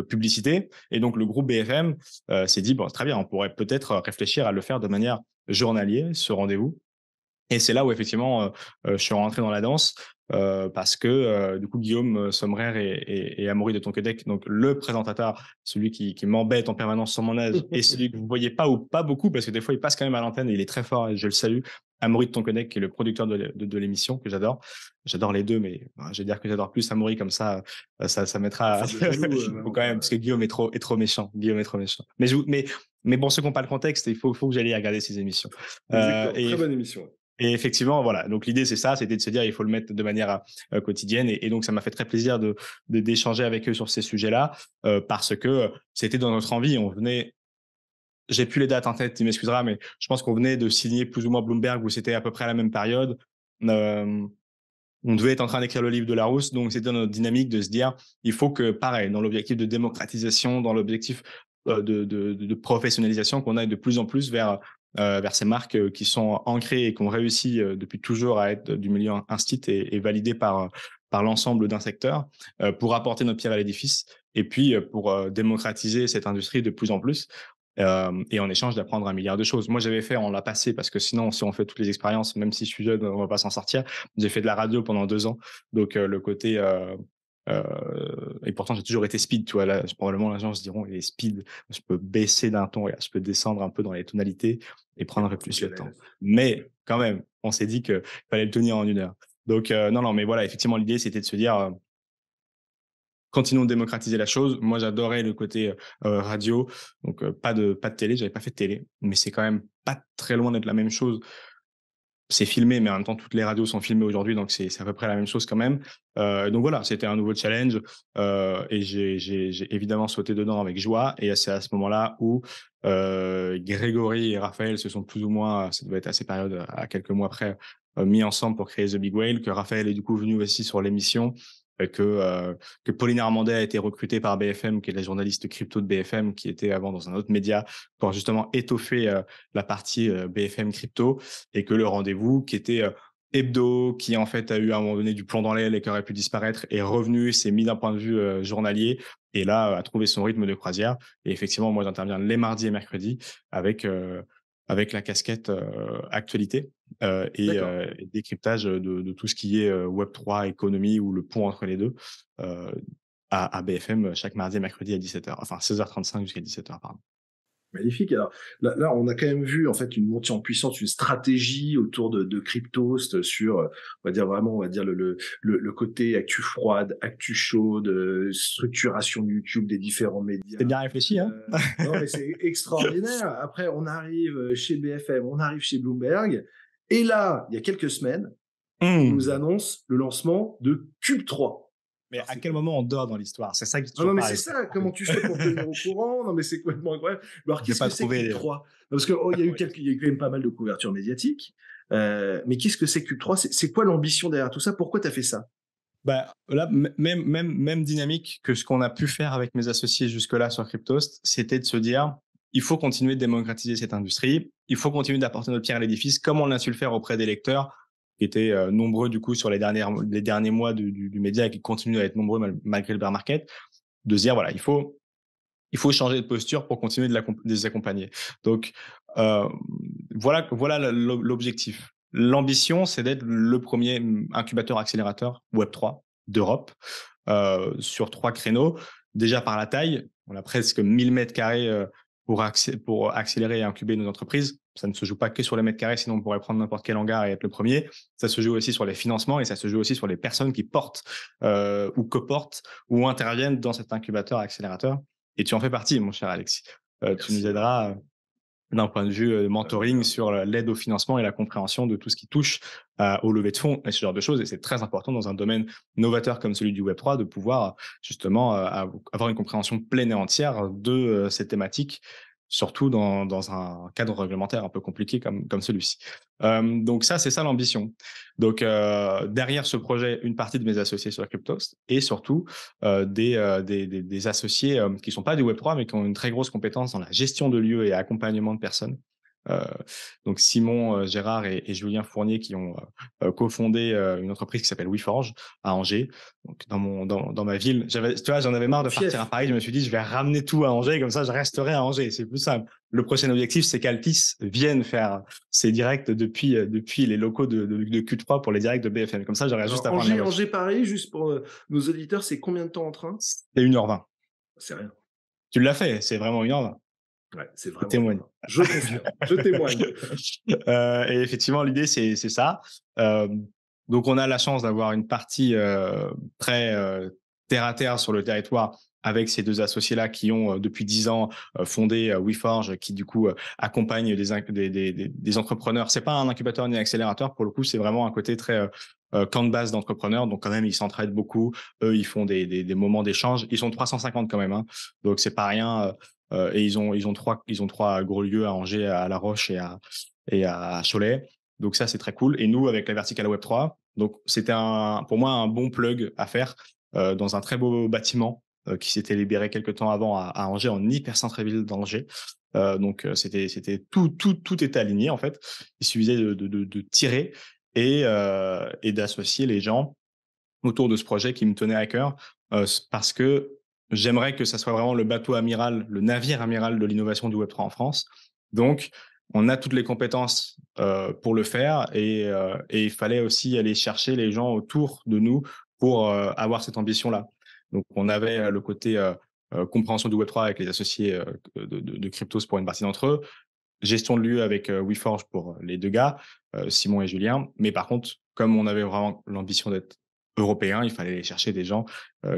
publicité. Et donc, le groupe BFM s'est dit, bon, très bien, on pourrait peut-être réfléchir à le faire de manière journalière, ce rendez-vous. Et c'est là où effectivement, je suis rentré dans la danse, parce que, du coup, Guillaume Sommerer et Amaury de Tonquédec, donc le présentateur, celui qui m'embête en permanence sur mon âge et celui que vous voyez pas ou pas beaucoup parce que des fois, il passe quand même à l'antenne et il est très fort et je le salue. Amaury de Tonquédec qui est le producteur de l'émission que j'adore. J'adore les 2 mais je vais dire que j'adore plus Amaury comme ça, ça On va mettra faire de jaloux, faut maintenant, quand même parce que Guillaume est trop méchant. Guillaume est trop méchant. Mais bon, ceux qui ont pas le contexte, il faut que j'aille regarder ces émissions. Exactement, Et très bonne émission. et effectivement, voilà. Donc l'idée, c'est ça, c'était de se dire, il faut le mettre de manière quotidienne. Et donc, ça m'a fait très plaisir d'échanger avec eux sur ces sujets-là, parce que c'était dans notre envie. On venait, j'ai plus les dates en tête, tu m'excuseras, mais je pense qu'on venait de signer plus ou moins Bloomberg, où c'était à peu près à la même période. Euh, on devait être en train d'écrire le livre de Larousse, donc c'était dans notre dynamique de se dire, il faut que, pareil, dans l'objectif de démocratisation, dans l'objectif de professionnalisation, qu'on aille de plus en plus vers ces marques qui sont ancrées et qui ont réussi depuis toujours à être du milieu instit et validées par l'ensemble d'un secteur, pour apporter notre pierre à l'édifice et puis pour démocratiser cette industrie de plus en plus. Et en échange d'apprendre un milliard de choses. Moi, j'avais fait, on l'a passé parce que sinon, si on fait toutes les expériences, même si je suis jeune, on va pas s'en sortir. J'ai fait de la radio pendant 2 ans, donc le côté et pourtant j'ai toujours été speed. Tu vois, là, probablement les gens se diront, il est speed. Je peux baisser d'un ton, je peux descendre un peu dans les tonalités et Il est prendre plus le temps. professionnel. Mais quand même, on s'est dit que fallait le tenir en 1 heure. Donc non, non, mais voilà, effectivement, l'idée c'était de se dire. Continuons de démocratiser la chose. Moi, j'adorais le côté radio, donc pas de télé. J'avais pas fait de télé, mais c'est quand même pas très loin d'être la même chose. C'est filmé, mais en même temps, toutes les radios sont filmées aujourd'hui, donc c'est à peu près la même chose quand même. Donc voilà, c'était un nouveau challenge et j'ai évidemment sauté dedans avec joie. Et c'est à ce moment-là où Grégory et Raphaël se sont plus ou moins, ça devait être à ces périodes, à quelques mois près, mis ensemble pour créer The Big Whale, que Raphaël est du coup venu aussi sur l'émission, que Pauline Armandet a été recrutée par BFM, qui est la journaliste crypto de BFM, qui était avant dans un autre média, pour justement étoffer la partie BFM crypto, et que le rendez-vous qui était hebdo, qui en fait a eu à un moment donné du plomb dans l'aile et qui aurait pu disparaître, est revenu, s'est mis d'un point de vue journalier, et là a trouvé son rythme de croisière. Et effectivement, moi j'interviens les mardis et mercredis avec la casquette actualité D'accord. et décryptage de tout ce qui est Web3, économie ou le pont entre les deux, euh, à BFM chaque mardi et mercredi à 17h, enfin 16h35 jusqu'à 17h, pardon. Magnifique. Alors là, on a quand même vu en fait une montée en puissance, une stratégie autour de Cryptost sur, on va dire vraiment, on va dire le côté actu froide, actu chaude, structuration de YouTube des différents C'était médias. bien réfléchi, hein? Non, mais c'est extraordinaire. Après, on arrive chez BFM, on arrive chez Bloomberg, et là, il y a quelques semaines, on nous Mmh. annonce le lancement de Cube 3. Mais Alors à c'est quel moment on dort dans l'histoire? C'est ça qui est non, non, toujours mais c'est pareil. ça. Comment tu fais pour tenir au courant? Non, mais c'est complètement incroyable. Alors, J'ai qu'est-ce pas que c'est Cube trouvé, 3? Parce que oh, pas trouvé. il y a eu quand même pas mal de couverture médiatique. Mais qu'est-ce que c'est Cube 3? C'est quoi l'ambition derrière tout ça? Pourquoi tu as fait ça? Bah, là, même dynamique que ce qu'on a pu faire avec mes associés jusque-là sur Cryptost, c'était de se dire, il faut continuer de démocratiser cette industrie, il faut continuer d'apporter notre pierre à l'édifice, comme on a su le faire auprès des lecteurs, qui étaient nombreux du coup sur les derniers mois du média et qui continuent à être nombreux malgré le bear market, de se dire, voilà, il faut changer de posture pour continuer de les accompagner. Donc, voilà l'objectif. L'ambition, c'est d'être le premier incubateur accélérateur Web3 d'Europe, sur 3 créneaux. Déjà par la taille, on a presque 1000 mètres carrés pour accélérer et incuber nos entreprises. Ça ne se joue pas que sur les mètres carrés, sinon on pourrait prendre n'importe quel hangar et être le premier. Ça se joue aussi sur les financements et ça se joue aussi sur les personnes qui portent ou coportent ou interviennent dans cet incubateur accélérateur. Et tu en fais partie, mon cher Alexis. Tu nous Merci. aideras d'un point de vue mentoring sur l'aide au financement et la compréhension de tout ce qui touche aux levées de fonds et ce genre de choses. Et c'est très important dans un domaine novateur comme celui du Web3 de pouvoir justement avoir une compréhension pleine et entière de ces thématiques, surtout dans un cadre réglementaire un peu compliqué comme celui-ci. Donc ça, c'est ça l'ambition. Donc derrière ce projet, une partie de mes associés sur Cryptost et surtout des associés qui ne sont pas du Web3 mais qui ont une très grosse compétence dans la gestion de lieux et accompagnement de personnes. Euh, donc Simon, Gérard et Julien Fournier qui ont cofondé une entreprise qui s'appelle WeForge à Angers. Donc dans ma ville, tu vois, j'en avais marre de partir à Fief. Paris. Je me suis dit, je vais ramener tout à Angers, comme ça, je resterai à Angers. C'est plus simple. Le prochain objectif, c'est qu'Altis vienne faire ses directs depuis les locaux de Q3 pour les directs de BFM. Comme ça, j'aurais juste Alors, à prendre la voiture. Angers-Paris, juste pour nos auditeurs, c'est combien de temps en train? C'est 1h20. C'est rien. Tu l'as fait, c'est vraiment 1h20. Ouais, c'est Je vraiment témoigne. rien. Je confirme, je témoigne. Et effectivement, l'idée, c'est ça. Donc, on a la chance d'avoir une partie très terre à terre sur le territoire avec ces 2 associés-là qui ont, depuis 10 ans, fondé WeForge, qui du coup accompagne des entrepreneurs. C'est pas un incubateur ni un accélérateur, pour le coup, c'est vraiment un côté très camp de base d'entrepreneurs. Donc, quand même, ils s'entraident beaucoup. Eux, ils font des moments d'échange. Ils sont 350 quand même, hein. Donc, c'est pas rien. Et ils ont 3 gros lieux à Angers, à La Roche et à Cholet. Donc ça, c'est très cool. Et nous, avec la verticale Web3, donc c'était pour moi un bon plug à faire dans un très beau bâtiment qui s'était libéré quelques temps avant à Angers, en hyper centre-ville d'Angers. Donc c'était tout était aligné en fait. Il suffisait de tirer et d'associer les gens autour de ce projet qui me tenait à cœur parce que j'aimerais que ça soit vraiment le bateau amiral, le navire amiral de l'innovation du Web3 en France. Donc, on a toutes les compétences pour le faire et il fallait aussi aller chercher les gens autour de nous pour avoir cette ambition-là. Donc, on avait le côté compréhension du Web3 avec les associés de Cryptos pour une partie d'entre eux, gestion de lieu avec WeForge pour les 2 gars, Simon et Julien. Mais par contre, comme on avait vraiment l'ambition d'être européen, il fallait aller chercher des gens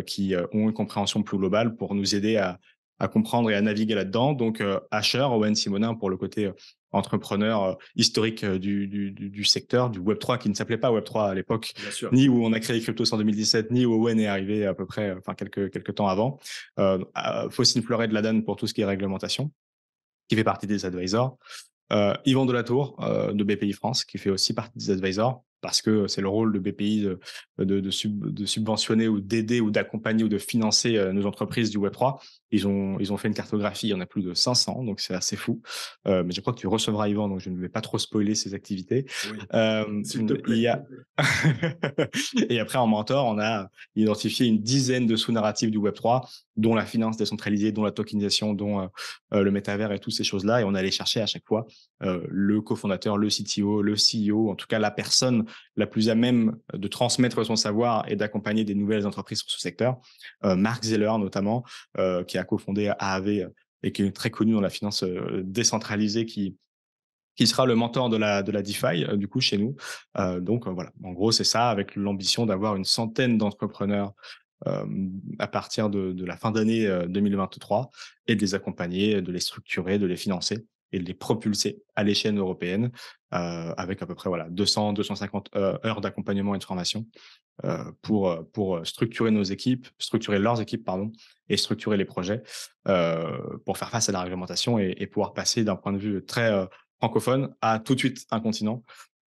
qui ont une compréhension plus globale pour nous aider à comprendre et à naviguer là-dedans. Donc, Asher, Owen Simonin pour le côté entrepreneur historique du secteur, du Web3 qui ne s'appelait pas Web3 à l'époque, Bien sûr. ni où on a créé Cryptos en 2017, ni où Owen est arrivé à peu près, quelques temps avant. Faustine Fleuret de Ladan pour tout ce qui est réglementation, qui fait partie des advisors. Yvan Delatour de BPI France, qui fait aussi partie des advisors, parce que c'est le rôle de BPI de subventionner ou d'aider ou d'accompagner ou de financer nos entreprises du Web3. Ils ont fait une cartographie, il y en a plus de 500, donc c'est assez fou. Mais je crois que tu recevras Yvan, donc je ne vais pas trop spoiler ses activités. Oui, s'il te Il plaît. y a... Et après, en mentor, on a identifié une dizaine de sous-narratifs du Web3, dont la finance décentralisée, dont la tokenisation, dont le métavers et toutes ces choses-là. Et on allait chercher à chaque fois le cofondateur, le CTO, le CEO, en tout cas la personne la plus à même de transmettre son savoir et d'accompagner des nouvelles entreprises sur ce secteur. Mark Zeller notamment, qui a cofondé AAV et qui est très connu dans la finance décentralisée, qui sera le mentor de la DeFi du coup chez nous. Donc voilà, en gros c'est ça, avec l'ambition d'avoir une centaine d'entrepreneurs à partir de la fin d'année 2023 et de les accompagner, de les structurer, de les financer et de les propulser à l'échelle européenne avec à peu près voilà 200-250 heures d'accompagnement et de formation pour structurer nos équipes, structurer leurs équipes pardon, et structurer les projets pour faire face à la réglementation et pouvoir passer d'un point de vue très francophone à tout de suite un continent,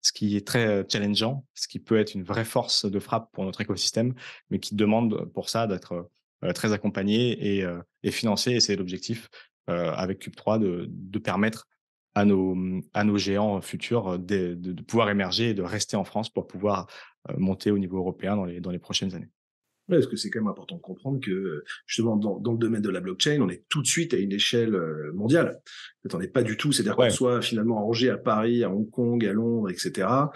ce qui est très challengeant, ce qui peut être une vraie force de frappe pour notre écosystème, mais qui demande pour ça d'être très accompagné et financé. Et c'est l'objectif avec Cube3 de permettre à nos géants futurs de pouvoir émerger et de rester en France pour pouvoir monter au niveau européen dans les prochaines années. Ouais, parce que c'est quand même important de comprendre que, justement dans le domaine de la blockchain, on est tout de suite à une échelle, mondiale. En fait, on n'est pas du tout, c'est-à-dire qu'on Ouais, soit finalement rangé à Paris, à Hong Kong, à Londres, et cetera.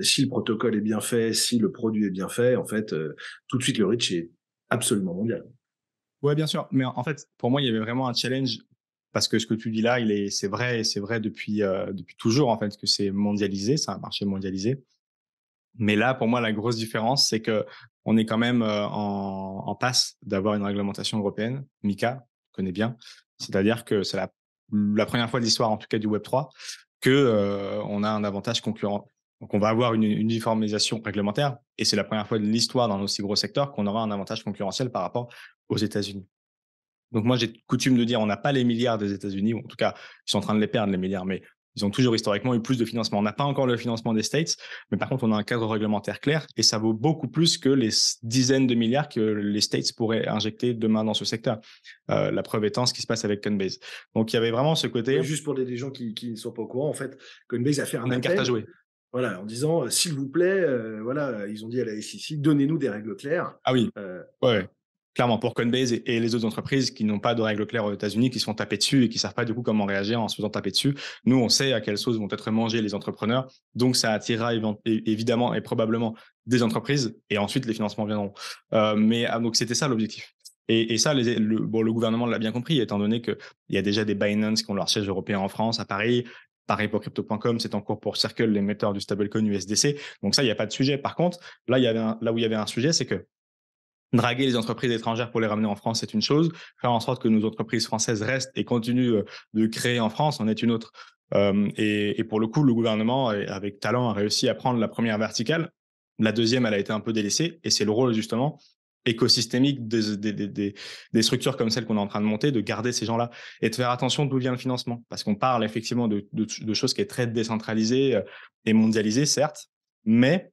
Si le protocole est bien fait, si le produit est bien fait, en fait, tout de suite le reach est absolument mondial. ouais, bien sûr. Mais en fait, pour moi, il y avait vraiment un challenge parce que ce que tu dis là, c'est vrai et c'est vrai depuis toujours, en fait, que c'est mondialisé, c'est un marché mondialisé. Mais là, pour moi, la grosse différence, c'est que on est quand même, en passe d'avoir une réglementation européenne, MiCA, tu connais bien. C'est-à-dire que c'est la première fois de l'histoire, en tout cas du Web3, que, on a un avantage concurrent. Donc on va avoir une uniformisation réglementaire et c'est la première fois de l'histoire dans un aussi gros secteur qu'on aura un avantage concurrentiel par rapport aux États-Unis. Donc moi, j'ai coutume de dire, on n'a pas les milliards des États-Unis, ou en tout cas, ils sont en train de les perdre, les milliards, mais ils ont toujours historiquement eu plus de financement. On n'a pas encore le financement des States, mais par contre, on a un cadre réglementaire clair et ça vaut beaucoup plus que les dizaines de milliards que les States pourraient injecter demain dans ce secteur. La preuve étant ce qui se passe avec Coinbase. Donc il y avait vraiment ce côté, Oui, juste pour des gens qui ne sont pas au courant, en fait, Coinbase a fait on un a une carte à appel, jouer. voilà, en disant, «S'il vous plaît», voilà, ils ont dit à la SEC: «Donnez-nous des règles claires». Ah oui, ouais, ouais. Voilà. Clairement, pour Coinbase et les autres entreprises qui n'ont pas de règles claires aux États-Unis, qui se font taper dessus et qui savent pas du coup comment réagir en se faisant taper dessus. Nous, on sait à quelle sauce vont être mangés les entrepreneurs, donc ça attirera évidemment et probablement des entreprises et ensuite les financements viendront. Donc c'était ça l'objectif. Et ça, le gouvernement l'a bien compris, étant donné qu'il y a déjà des Binance qui ont leur siège européen en France, à Paris. Pareil pour crypto.com, c'est en cours pour Circle, l'émetteur du stablecoin USDC. Donc ça, il n'y a pas de sujet. Par contre, là où il y avait un sujet, c'est que draguer les entreprises étrangères pour les ramener en France, c'est une chose. Faire en sorte que nos entreprises françaises restent et continuent de créer en France en est une autre. Et pour le coup, le gouvernement, avec talent, a réussi à prendre la première verticale. La deuxième, elle a été un peu délaissée. Et c'est le rôle, justement, écosystémique des structures comme celle qu'on est en train de monter, de garder ces gens-là et de faire attention d'où vient le financement. Parce qu'on parle effectivement de choses qui est très décentralisées et mondialisées, certes, mais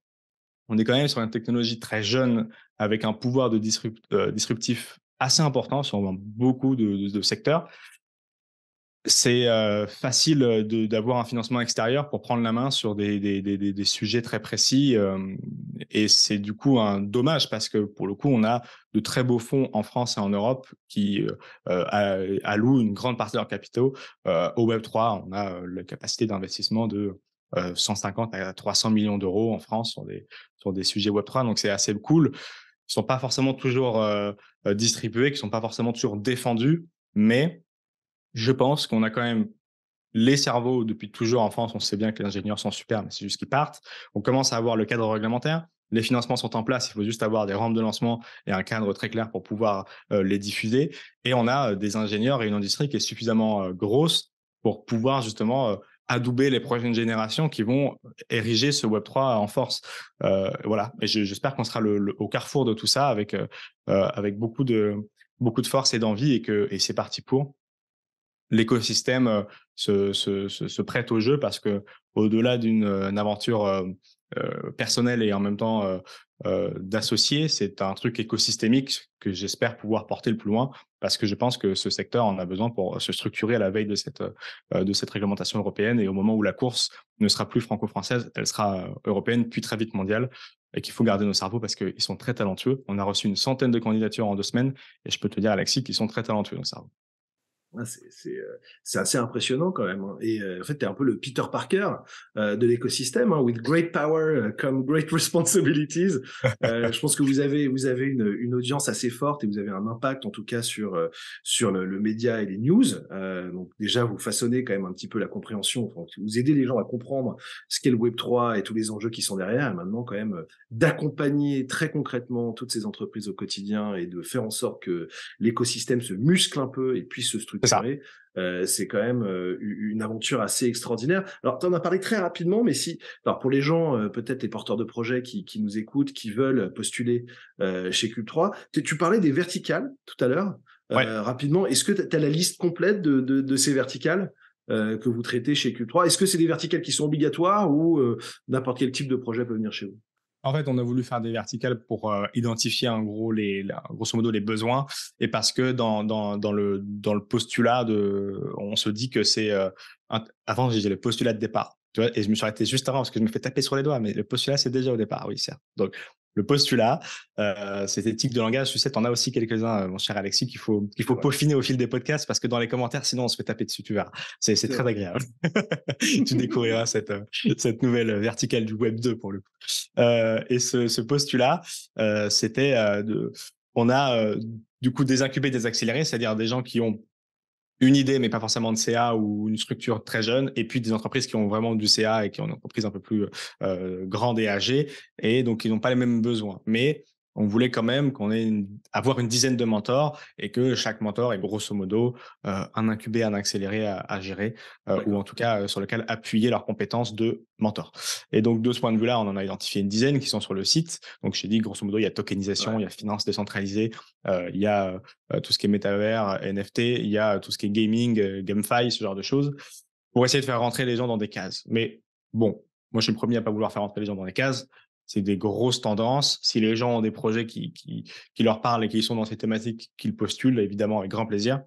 on est quand même sur une technologie très jeune avec un pouvoir de disruptif assez important sur beaucoup de secteurs. C'est facile d'avoir un financement extérieur pour prendre la main sur des sujets très précis. Et c'est du coup un dommage parce que pour le coup, on a de très beaux fonds en France et en Europe qui allouent une grande partie de leurs capitaux au Web3. On a la capacité d'investissement de 150 à 300 millions d'euros en France sur des sujets Web3. Donc c'est assez cool. Ils sont pas forcément toujours distribués, qui sont pas forcément toujours défendus, mais je pense qu'on a quand même les cerveaux depuis toujours en France. On sait bien que les ingénieurs sont super, mais c'est juste qu'ils partent. On commence à avoir le cadre réglementaire. Les financements sont en place. Il faut juste avoir des rampes de lancement et un cadre très clair pour pouvoir les diffuser. Et on a des ingénieurs et une industrie qui est suffisamment grosse pour pouvoir justement adouber les prochaines générations qui vont ériger ce Web3 en force. Voilà. Et j'espère qu'on sera au carrefour de tout ça avec beaucoup de force et d'envie et c'est parti pour l'écosystème se prête au jeu parce que au-delà d'une aventure personnelle et en même temps d'associé, c'est un truc écosystémique que j'espère pouvoir porter le plus loin parce que je pense que ce secteur en a besoin pour se structurer à la veille de cette réglementation européenne et au moment où la course ne sera plus franco-française, elle sera européenne puis très vite mondiale et qu'il faut garder nos cerveaux parce qu'ils sont très talentueux. On a reçu une centaine de candidatures en 2 semaines et je peux te dire, Alexis, qu'ils sont très talentueux, nos cerveaux. Ah, c'est assez impressionnant quand même, hein. Et en fait, tu es un peu le Peter Parker de l'écosystème, hein. With great power come great responsibilities. Je pense que vous avez une audience assez forte et vous avez un impact en tout cas sur le média et les news. Donc déjà, vous façonnez quand même un petit peu la compréhension. Enfin, vous aidez les gens à comprendre ce qu'est le Web 3 et tous les enjeux qui sont derrière. Et maintenant, quand même, d'accompagner très concrètement toutes ces entreprises au quotidien et de faire en sorte que l'écosystème se muscle un peu et puisse se C'est ça. structurer, c'est quand même une aventure assez extraordinaire. Alors, tu en as parlé très rapidement, mais si, alors pour les gens, peut-être les porteurs de projets qui nous écoutent, qui veulent postuler chez Cube3, tu parlais des verticales tout à l'heure. Ouais. Rapidement, est-ce que tu as la liste complète de ces verticales que vous traitez chez Cube3? Est-ce que c'est des verticales qui sont obligatoires ou n'importe quel type de projet peut venir chez vous? En fait, on a voulu faire des verticales pour identifier en gros grosso modo les besoins et parce que dans le postulat on se dit que c'est avant j'ai dit le postulat de départ, tu vois, et je me suis arrêté juste avant parce que je me fais taper sur les doigts, mais le postulat c'est déjà au départ, oui certes. Donc le postulat, c'était type de langage. Tu sais, t'en as aussi quelques-uns, mon cher Alexis, qu'il faut Ouais, peaufiner au fil des podcasts parce que dans les commentaires, sinon on se fait taper dessus, tu verras. C'est c'est très vrai. agréable. Tu découvriras cette nouvelle verticale du Web 2 pour le coup. Et ce postulat, c'était on a du coup des incubés, des accélérés, c'est-à-dire des gens qui ont une idée, mais pas forcément de CA ou une structure très jeune, et puis des entreprises qui ont vraiment du CA et qui ont une entreprise un peu plus grande et âgée, et donc ils n'ont pas les mêmes besoins. Mais on voulait quand même avoir une dizaine de mentors et que chaque mentor ait grosso modo un incubé, un accéléré à gérer, ou en D'accord. tout cas sur lequel appuyer leurs compétences de mentor. Et donc de ce point de vue-là, on en a identifié une dizaine qui sont sur le site. Donc je t'ai dit, grosso modo, il y a tokenisation, Ouais. il y a finance décentralisée, il y a tout ce qui est métavers, NFT, il y a tout ce qui est gaming, GameFi, ce genre de choses, pour essayer de faire rentrer les gens dans des cases. Mais bon, moi je suis le premier à pas vouloir faire rentrer les gens dans des cases. C'est des grosses tendances. Si les gens ont des projets qui leur parlent et qui sont dans ces thématiques, qu'ils postulent, évidemment, avec grand plaisir.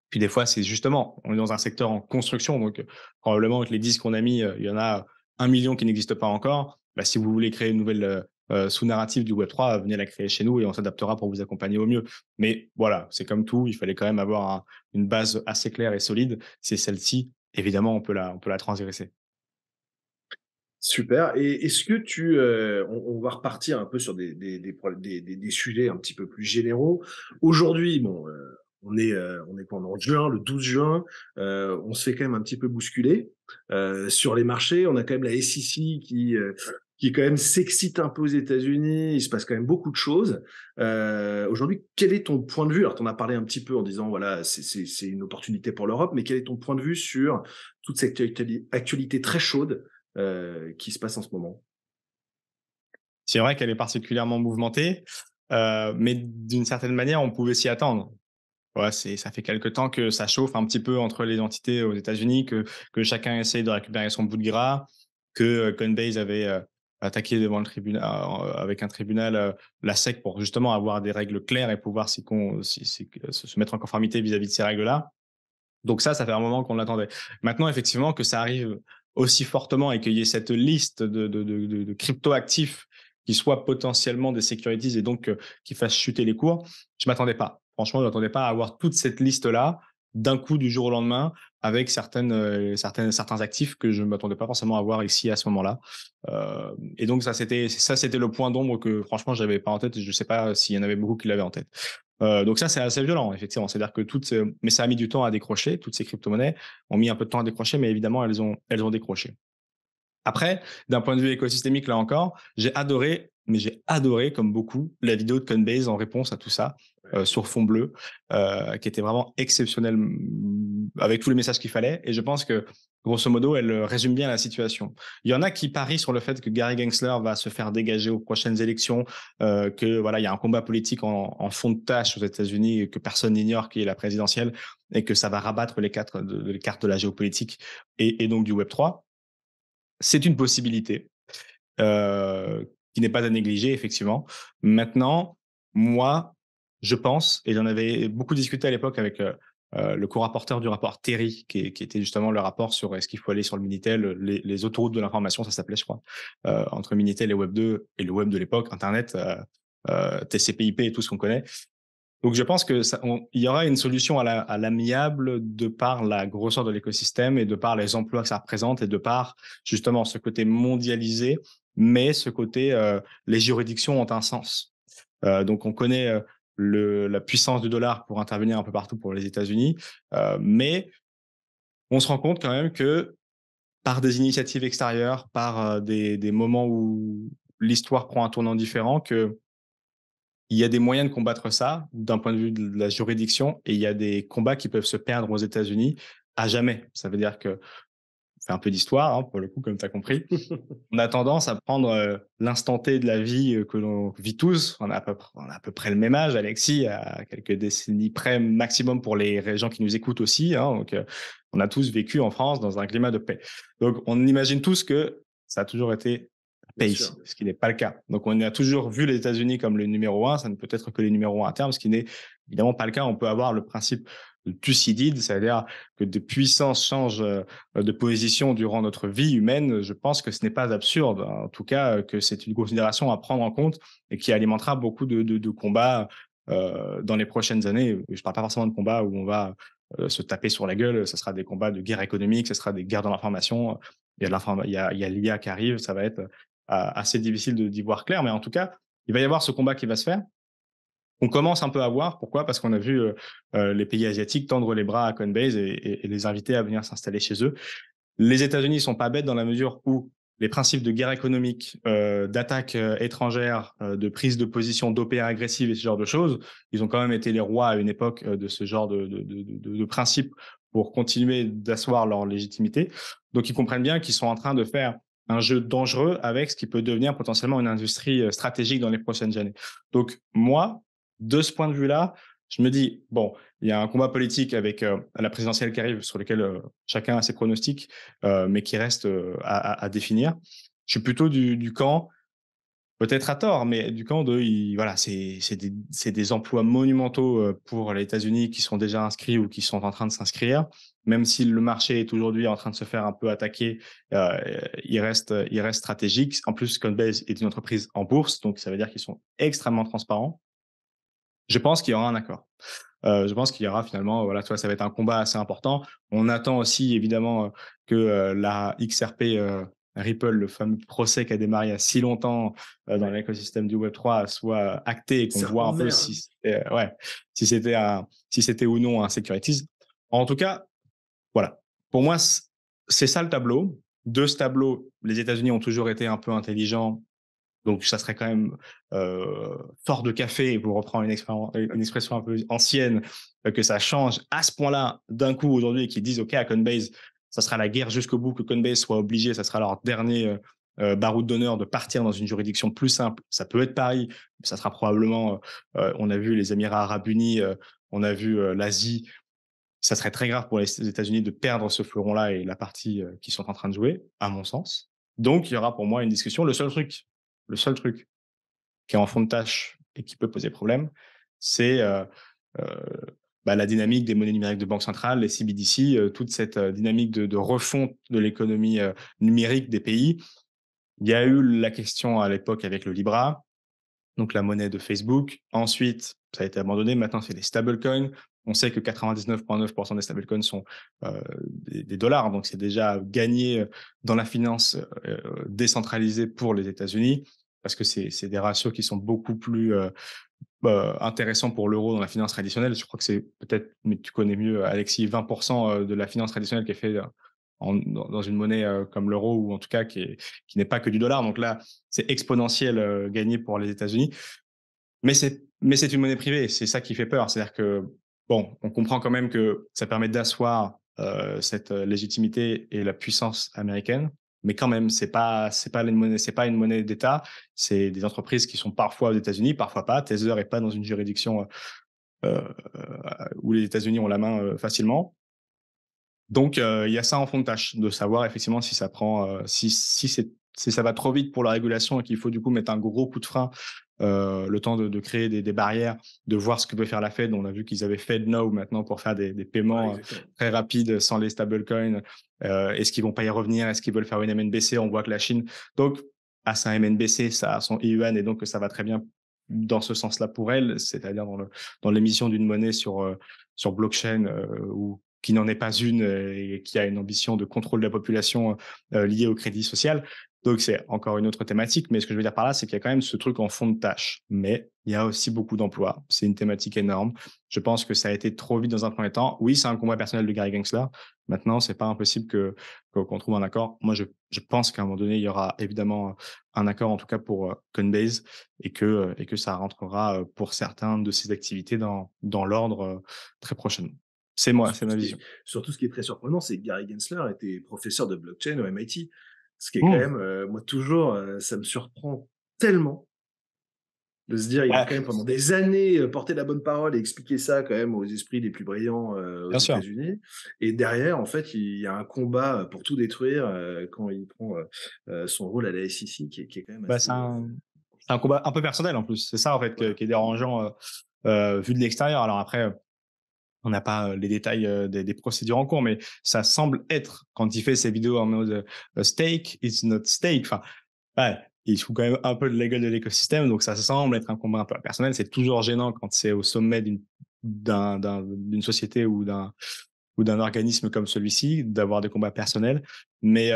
Puis des fois, c'est justement, on est dans un secteur en construction, donc probablement avec les 10 qu'on a mis, il y en a 1 million qui n'existent pas encore. Bah, si vous voulez créer une nouvelle sous-narrative du Web3, venez la créer chez nous et on s'adaptera pour vous accompagner au mieux. Mais voilà, c'est comme tout, il fallait quand même avoir une base assez claire et solide. C'est celle-ci, évidemment, on peut la transgresser. Super. Et est-ce que on va repartir un peu sur des sujets un petit peu plus généraux. Aujourd'hui, bon, on est quoi? On est en juin, le 12 juin. On se fait quand même un petit peu bousculer sur les marchés. On a quand même la SEC qui quand même s'excite un peu aux États-Unis. Il se passe quand même beaucoup de choses. Aujourd'hui, quel est ton point de vue? Alors, tu en as parlé un petit peu en disant voilà, c'est une opportunité pour l'Europe, mais quel est ton point de vue sur toute cette actualité très chaude qui se passe en ce moment? C'est vrai qu'elle est particulièrement mouvementée, mais d'une certaine manière, on pouvait s'y attendre. Ouais, ça fait quelque temps que ça chauffe un petit peu entre les entités aux États-Unis, que chacun essaye de récupérer son bout de gras, que Coinbase avait attaqué devant le tribunal, avec un tribunal, la SEC pour justement avoir des règles claires et pouvoir se mettre en conformité vis-à-vis de ces règles-là. Donc ça fait un moment qu'on l'attendait. Maintenant, effectivement, que ça arrive aussi fortement et qu'il y ait cette liste de crypto-actifs qui soient potentiellement des securities et donc qui fassent chuter les cours, je m'attendais pas. Franchement, je m'attendais pas à avoir toute cette liste-là d'un coup du jour au lendemain avec certains actifs que je ne m'attendais pas forcément à voir ici à ce moment-là. Et donc ça c'était le point d'ombre que franchement j'avais pas en tête. Je sais pas s'il y en avait beaucoup qui l'avaient en tête. Donc ça, c'est assez violent, effectivement. C'est-à-dire que mais ça a mis du temps à décrocher. Toutes ces crypto-monnaies ont mis un peu de temps à décrocher, mais évidemment, elles ont décroché. Après, d'un point de vue écosystémique, là encore, j'ai adoré, comme beaucoup, la vidéo de Coinbase en réponse à tout ça, Ouais. sur fond bleu, qui était vraiment exceptionnelle, avec tous les messages qu'il fallait. Et je pense que, grosso modo, elle résume bien la situation. Il y en a qui parient sur le fait que Gary Gensler va se faire dégager aux prochaines élections, que voilà, il y a un combat politique en fond de tâche aux États-Unis que personne n'ignore, qui est la présidentielle, et que ça va rabattre les cartes de la géopolitique et donc du Web 3. C'est une possibilité qui n'est pas à négliger, effectivement. Maintenant, moi, je pense, et j'en avais beaucoup discuté à l'époque avec le co-rapporteur du rapport Terry, qui était justement le rapport sur est-ce qu'il faut aller sur le Minitel, les autoroutes de l'information, ça s'appelait, je crois, entre Minitel et Web 2 et le Web de l'époque, Internet, TCP/IP et tout ce qu'on connaît. Donc, je pense que il y aura une solution à l'amiable de par la grosseur de l'écosystème et de par les emplois que ça représente et de par justement ce côté mondialisé, mais ce côté les juridictions ont un sens. Donc, on connaît la puissance du dollar pour intervenir un peu partout pour les États-Unis, mais on se rend compte quand même que par des initiatives extérieures, par des moments où l'histoire prend un tournant différent, que il y a des moyens de combattre ça d'un point de vue de la juridiction et il y a des combats qui peuvent se perdre aux États-Unis à jamais. Ça veut dire que c'est un peu d'histoire, hein, pour le coup, comme tu as compris. On a tendance à prendre l'instant T de la vie que l'on vit tous. On a à peu près le même âge, Alexis, à quelques décennies près maximum pour les gens qui nous écoutent aussi. Hein, donc, on a tous vécu en France dans un climat de paix. Donc, on imagine tous que ça a toujours été la bien pace, sûr. ce qui n'est pas le cas. Donc, on a toujours vu les États-Unis comme le numéro un, ça ne peut être que les numéros un à terme, ce qui n'est évidemment pas le cas. On peut avoir le principe de Thucydide, c'est-à-dire que des puissances changent de position durant notre vie humaine. Je pense que ce n'est pas absurde, en tout cas, que c'est une considération à prendre en compte et qui alimentera beaucoup de combats dans les prochaines années. Je ne parle pas forcément de combats où on va se taper sur la gueule, ce sera des combats de guerre économique, ce sera des guerres dans l'information. Il y a l'IA qui arrive, ça va être assez difficile d'y voir clair, mais en tout cas, il va y avoir ce combat qui va se faire. On commence un peu à voir. Pourquoi? Parce qu'on a vu les pays asiatiques tendre les bras à Coinbase et les inviter à venir s'installer chez eux. Les États-Unis sont pas bêtes dans la mesure où les principes de guerre économique, d'attaque étrangère, de prise de position, d'OPA agressive et ce genre de choses, ils ont quand même été les rois à une époque de ce genre de principes pour continuer d'asseoir leur légitimité. Donc ils comprennent bien qu'ils sont en train de faire un jeu dangereux avec ce qui peut devenir potentiellement une industrie stratégique dans les prochaines années. Donc moi, de ce point de vue-là, je me dis, bon, il y a un combat politique avec la présidentielle qui arrive sur lequel chacun a ses pronostics, mais qui reste à définir. Je suis plutôt du camp, peut-être à tort, mais du camp de, voilà, c'est des emplois monumentaux pour les États-Unis qui sont déjà inscrits ou qui sont en train de s'inscrire. Même si le marché est aujourd'hui en train de se faire un peu attaquer, euh, il reste stratégique. En plus, Coinbase est une entreprise en bourse, donc ça veut dire qu'ils sont extrêmement transparents. Je pense qu'il y aura un accord. Je pense qu'il y aura finalement, voilà, tu vois, ça va être un combat assez important. On attend aussi évidemment que la XRP Ripple, le fameux procès qui a démarré il y a si longtemps dans Ouais. l'écosystème du Web3 soit acté et qu'on voit Serpent un de peu mer. si c'était, ouais, si c'était ou non un securities. En tout cas, voilà. Pour moi, c'est ça le tableau. De ce tableau, les États-Unis ont toujours été un peu intelligents, donc ça serait quand même fort de café, pour reprendre une expression un peu ancienne, que ça change à ce point-là d'un coup aujourd'hui et qu'ils disent OK à Coinbase, ça sera la guerre jusqu'au bout, que Coinbase soit obligé, ça sera leur dernier baroud d'honneur de partir dans une juridiction plus simple. Ça peut être Paris, mais ça sera probablement, on a vu les Émirats arabes unis, on a vu l'Asie. Ça serait très grave pour les États-Unis de perdre ce fleuron-là et la partie qu'ils sont en train de jouer, à mon sens. Donc, il y aura pour moi une discussion. Le seul truc qui est en fond de tâche et qui peut poser problème, c'est euh, la dynamique des monnaies numériques de banque centrale, les CBDC, toute cette dynamique de refonte de l'économie numérique des pays. Il y a eu la question à l'époque avec le Libra, donc la monnaie de Facebook. Ensuite, ça a été abandonné. Maintenant, c'est les stablecoins. On sait que 99,9% des stablecoins sont des dollars, donc c'est déjà gagné dans la finance décentralisée pour les États-Unis, parce que c'est des ratios qui sont beaucoup plus intéressants pour l'euro dans la finance traditionnelle. Je crois que c'est peut-être, mais tu connais mieux, Alexis, 20% de la finance traditionnelle qui est faite dans une monnaie comme l'euro, ou en tout cas qui n'est pas que du dollar. Donc là, c'est exponentiel gagné pour les États-Unis. Mais c'est une monnaie privée, c'est ça qui fait peur. C'est-à-dire que, bon, on comprend quand même que ça permet d'asseoir cette légitimité et la puissance américaine, mais quand même, c'est pas une monnaie d'État, c'est des entreprises qui sont parfois aux États-Unis, parfois pas. Tether est pas dans une juridiction où les États-Unis ont la main facilement. Donc, il y a ça en fond de tâche, de savoir effectivement si ça prend, si ça va trop vite pour la régulation et qu'il faut du coup mettre un gros coup de frein, le temps de créer des barrières, de voir ce que peut faire la Fed. On a vu qu'ils avaient FedNow maintenant pour faire des Ouais, paiements exactement. très rapides sans les stablecoins. Est-ce qu'ils vont pas y revenir? Est-ce qu'ils veulent faire une MNBC? On voit que la Chine, donc, a sa MNBC, ça a son yuan, et donc ça va très bien dans ce sens-là pour elle, c'est-à-dire dans l'émission d'une monnaie sur blockchain, ou qui n'en est pas une et qui a une ambition de contrôle de la population liée au crédit social. Donc, c'est encore une autre thématique. Mais ce que je veux dire par là, c'est qu'il y a quand même ce truc en fond de tâche. Mais il y a aussi beaucoup d'emplois. C'est une thématique énorme. Je pense que ça a été trop vite dans un premier temps. Oui, c'est un combat personnel de Gary Gensler. Maintenant, c'est pas impossible qu'on trouve un accord. Moi, je pense qu'à un moment donné, il y aura évidemment un accord, en tout cas pour Coinbase, et que ça rentrera pour certaines de ces activités dans l'ordre très prochainement. C'est Surtout ma ce qui vision. est, surtout ce qui est très surprenant, c'est que Gary Gensler était professeur de blockchain au MIT. Ce qui est quand Mmh. même, moi toujours, ça me surprend tellement De se dire, il a Ouais, quand même pendant des années, porté la bonne parole et expliqué ça quand même aux esprits les plus brillants, aux bien sûr. États-Unis et derrière, en fait, il y a un combat, pour tout détruire, quand il prend, son rôle à la SEC qui est quand même Bah, assez, c'est un combat un peu personnel en plus. C'est ça en fait voilà. qui est dérangeant, vu de l'extérieur. Alors après, on n'a pas, les détails, des procédures en cours, mais ça semble être quand il fait ses vidéos en mode, «Steak is not steak», enfin, ouais, il se fout quand même un peu de la gueule de l'écosystème, donc ça semble être un combat un peu personnel. C'est toujours gênant quand c'est au sommet d'une société ou d'un organisme comme celui-ci, d'avoir des combats personnels. Mais,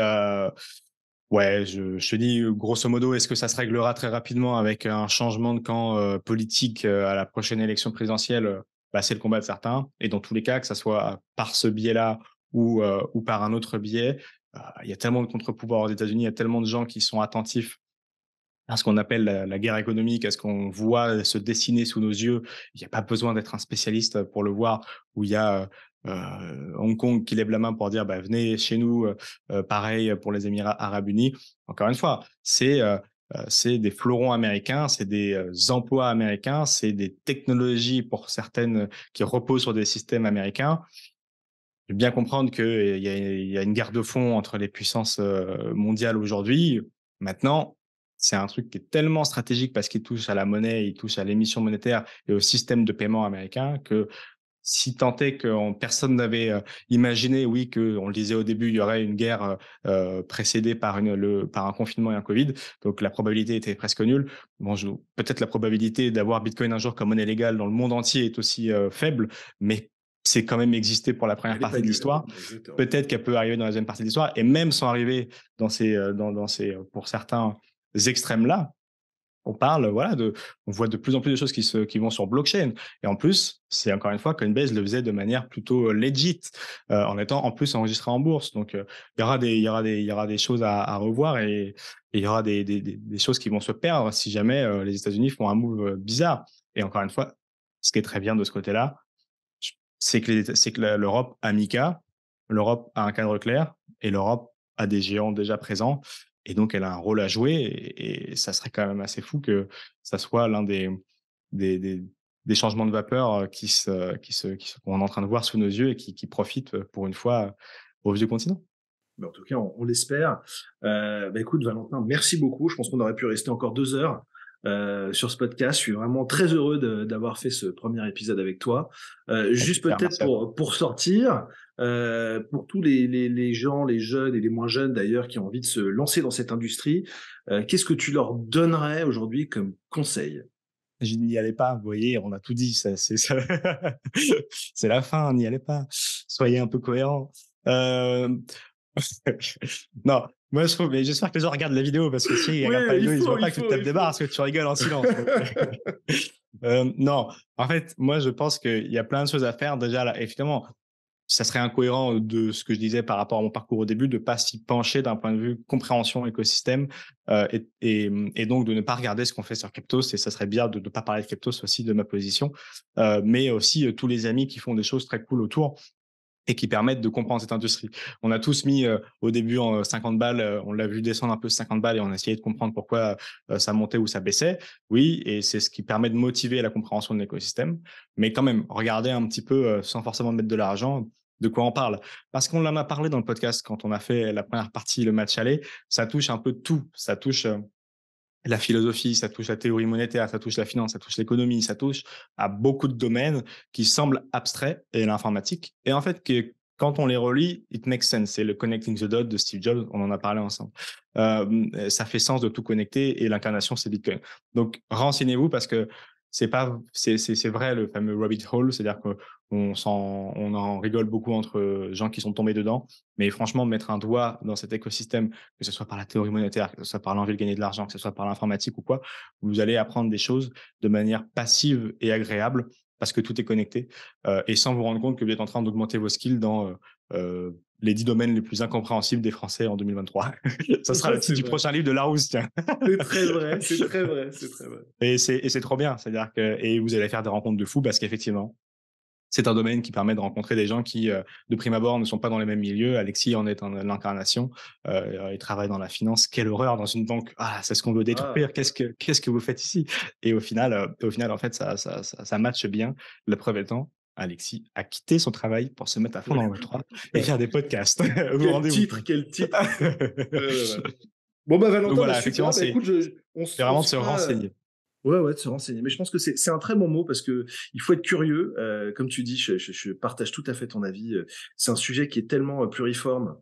ouais, je te dis, grosso modo, est-ce que ça se réglera très rapidement avec un changement de camp, politique, à la prochaine élection présidentielle? Bah, c'est le combat de certains et dans tous les cas, que ça soit par ce biais-là ou par un autre biais, il y a tellement de contre-pouvoirs aux États-Unis, il y a tellement de gens qui sont attentifs à ce qu'on appelle la guerre économique, à ce qu'on voit se dessiner sous nos yeux. Il y a pas besoin d'être un spécialiste pour le voir, où il y a, Hong Kong qui lève la main pour dire: «Bah, venez chez nous», pareil pour les Émirats arabes unis. Encore une fois, c'est des fleurons américains, c'est des, emplois américains, c'est des technologies pour certaines, qui reposent sur des systèmes américains. Je veux bien comprendre qu'il y a une guerre de fond entre les puissances, mondiales aujourd'hui. Maintenant, c'est un truc qui est tellement stratégique parce qu'il touche à la monnaie, il touche à l'émission monétaire et au système de paiement américain que si tant est que personne n'avait, imaginé, oui, qu'on le disait au début, il y aurait une guerre, précédée par un confinement et un Covid, donc la probabilité était presque nulle. Bon, peut-être la probabilité d'avoir Bitcoin un jour comme monnaie légale dans le monde entier est aussi, faible, mais c'est quand même existé pour la première Elle est pas partie de nulle. l'histoire. Exactement. Peut-être qu'elle peut arriver dans la deuxième partie de l'histoire et même sans arriver dans ces, pour certains extrêmes-là, on parle, voilà, on voit de plus en plus de choses qui vont sur blockchain. Et en plus, c'est encore une fois, Coinbase le faisait de manière plutôt legit, en étant en plus enregistré en bourse. Donc, il y aura des choses à revoir et il y aura des choses qui vont se perdre si jamais les États-Unis font un move bizarre. Et encore une fois, ce qui est très bien de ce côté-là, c'est que l'Europe a Mika, l'Europe a un cadre clair et l'Europe a des géants déjà présents et donc elle a un rôle à jouer et ça serait quand même assez fou que ça soit l'un des des des changements de vapeur, qu'on est en train de voir sous nos yeux et qui profitent, pour une fois, au vieux continent. Mais en tout cas, on l'espère. Bah, écoute, Valentin, merci beaucoup. Je pense qu'on aurait pu rester encore 2 heures, sur ce podcast. Je suis vraiment très heureux d'avoir fait ce premier épisode avec toi. Juste Super, peut-être merci à toi. pour sortir, pour tous les gens, les jeunes et les moins jeunes d'ailleurs, qui ont envie de se lancer dans cette industrie, qu'est-ce que tu leur donnerais aujourd'hui comme conseil? Je n'y allais pas, vous voyez, on a tout dit, ça c'est ça c'est la fin, n'y allez pas. Soyez un peu cohérents. Hem Non, moi je trouve mais j'espère que les gens regardent la vidéo parce que s'ils Oui, regardent pas la il vidéo, ils se faut, voient il pas que tu te faut, tapes il des barres faut. parce que tu rigoles en silence donc non, en fait, moi je pense qu'il y a plein de choses à faire déjà là évidemment, ça serait incohérent de ce que je disais par rapport à mon parcours au début, de pas s'y pencher d'un point de vue compréhension écosystème, et donc de ne pas regarder ce qu'on fait sur Keptos et ça serait bien de ne pas parler de Keptos aussi de ma position, mais aussi, tous les amis qui font des choses très cool autour et qui permettent de comprendre cette industrie. On a tous mis, au début en 50 balles, on l'a vu descendre un peu 50 balles et on a essayé de comprendre pourquoi, ça montait ou ça baissait. Oui et c'est ce qui permet de motiver la compréhension de l'écosystème. Mais quand même, regardez un petit peu, sans forcément mettre de l'argent, de quoi on parle. Parce qu'on en a parlé dans le podcast quand on a fait la première partie, le match aller, ça touche un peu de tout. Ça touche, la philosophie, ça touche la théorie monétaire, ça touche la finance, ça touche l'économie, ça touche à beaucoup de domaines qui semblent abstraits et l'informatique. Et en fait, quand on les relie, it makes sense. C'est le connecting the dots de Steve Jobs, on en a parlé ensemble. Ça fait sens de tout connecter et l'incarnation, c'est Bitcoin. Donc, renseignez-vous parce que c'est vrai le fameux rabbit hole, c'est-à-dire on en rigole beaucoup entre gens qui sont tombés dedans. Mais franchement, mettre un doigt dans cet écosystème, que ce soit par la théorie monétaire, que ce soit par l'envie de gagner de l'argent, que ce soit par l'informatique ou quoi, vous allez apprendre des choses de manière passive et agréable parce que tout est connecté, et sans vous rendre compte que vous êtes en train d'augmenter vos skills dans les 10 domaines les plus incompréhensibles des Français en 2023. Ça sera le C'est titre du vrai. prochain livre de Larousse, tiens. C'est très vrai, c'est très vrai, c'est très vrai. Et c'est trop bien. C'est-à-dire que, et vous allez faire des rencontres de fous parce qu'effectivement, C'est un domaine qui permet de rencontrer des gens qui, de prime abord, ne sont pas dans les mêmes milieux. Alexis en est l'incarnation. Il travaille dans la finance. Quelle horreur dans une banque! Ah, c'est ce qu'on veut Ah, détruire. Qu'est-ce que vous faites ici? Et au final, en fait, ça matche bien. La preuve étant, Alexis a quitté son travail pour se mettre à fond ouais. dans le Web3 et faire des podcasts. Vous Quel rendez-vous titre, compte? quel titre! Oh là là. Bon, bah, Donc Valentin, bah, voilà, effectivement, super. Bah, c'est écoute, c'est on vraiment de se se fera, renseigner. ouais, ouais, de se renseigner. Mais je pense que c'est un très bon mot parce que il faut être curieux. Comme tu dis, je partage tout à fait ton avis. C'est un sujet qui est tellement pluriforme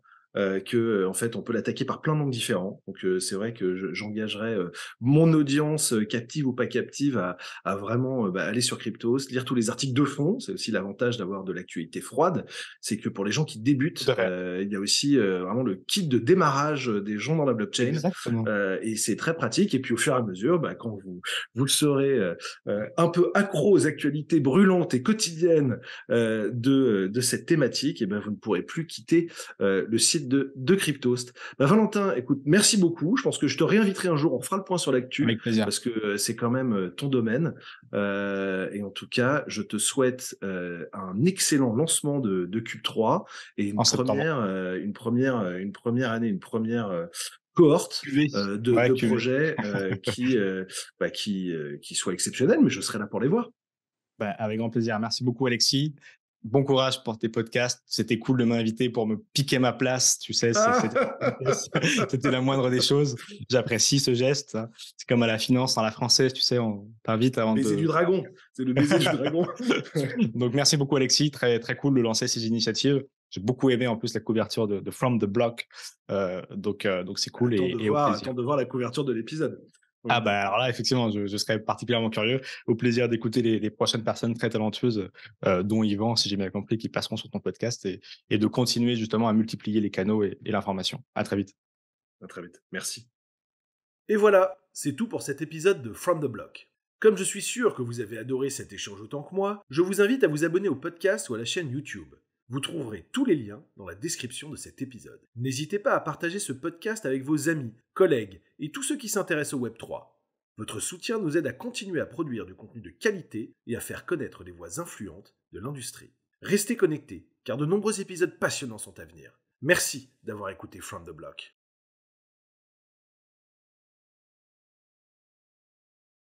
que en fait, on peut l'attaquer par plein d'angles différents. Donc, c'est vrai que j'engagerais mon audience, captive ou pas captive, à vraiment bah, aller sur Cryptos, lire tous les articles de fond. C'est aussi l'avantage d'avoir de l'actualité froide. C'est que pour les gens qui Tout débutent, à fait. il y a aussi vraiment le kit de démarrage des gens dans la blockchain. Exactement. Et c'est très pratique. Et puis au fur et à mesure, bah, quand vous le serez un peu accro aux actualités brûlantes et quotidiennes de cette thématique, et ben vous ne pourrez plus quitter le site de Cryptost. Bah, Valentin, écoute, merci beaucoup. Je pense que je te réinviterai un jour. On fera le point sur l'actu Avec plaisir. parce que c'est quand même ton domaine. Et en tout cas, je te souhaite un excellent lancement de Cube 3 et En septembre. une première année, une première cohorte QV. de Ouais, QV. projets qui soient exceptionnels, mais je serai là pour les voir. Bah, avec grand plaisir. Merci beaucoup, Alexis. Bon courage pour tes podcasts. C'était cool de m'inviter pour me piquer ma place. Tu sais, c'était la Ah politesse. C'était la moindre des choses. J'apprécie ce geste, hein. C'est comme à la finance, dans la française, tu sais, on t'invite avant Baiser du de. dragon, c'est le baiser du dragon. Donc, merci beaucoup, Alexis. Très, très cool de lancer ces initiatives. J'ai beaucoup aimé en plus la couverture de From the Block. Donc c'est cool et au Attends plaisir. de voir la couverture de l'épisode. Ah Oui. bah alors là, effectivement, je serais particulièrement curieux. Au plaisir d'écouter les prochaines personnes très talentueuses, dont Yvan, si j'ai bien compris, qui passeront sur ton podcast et de continuer justement à multiplier les canaux et l'information. À très vite. À très vite. Merci. Et voilà, c'est tout pour cet épisode de From the Block. Comme je suis sûr que vous avez adoré cet échange autant que moi, je vous invite à vous abonner au podcast ou à la chaîne YouTube. Vous trouverez tous les liens dans la description de cet épisode. N'hésitez pas à partager ce podcast avec vos amis, collègues et tous ceux qui s'intéressent au Web3. Votre soutien nous aide à continuer à produire du contenu de qualité et à faire connaître les voix influentes de l'industrie. Restez connectés, car de nombreux épisodes passionnants sont à venir. Merci d'avoir écouté From the Block.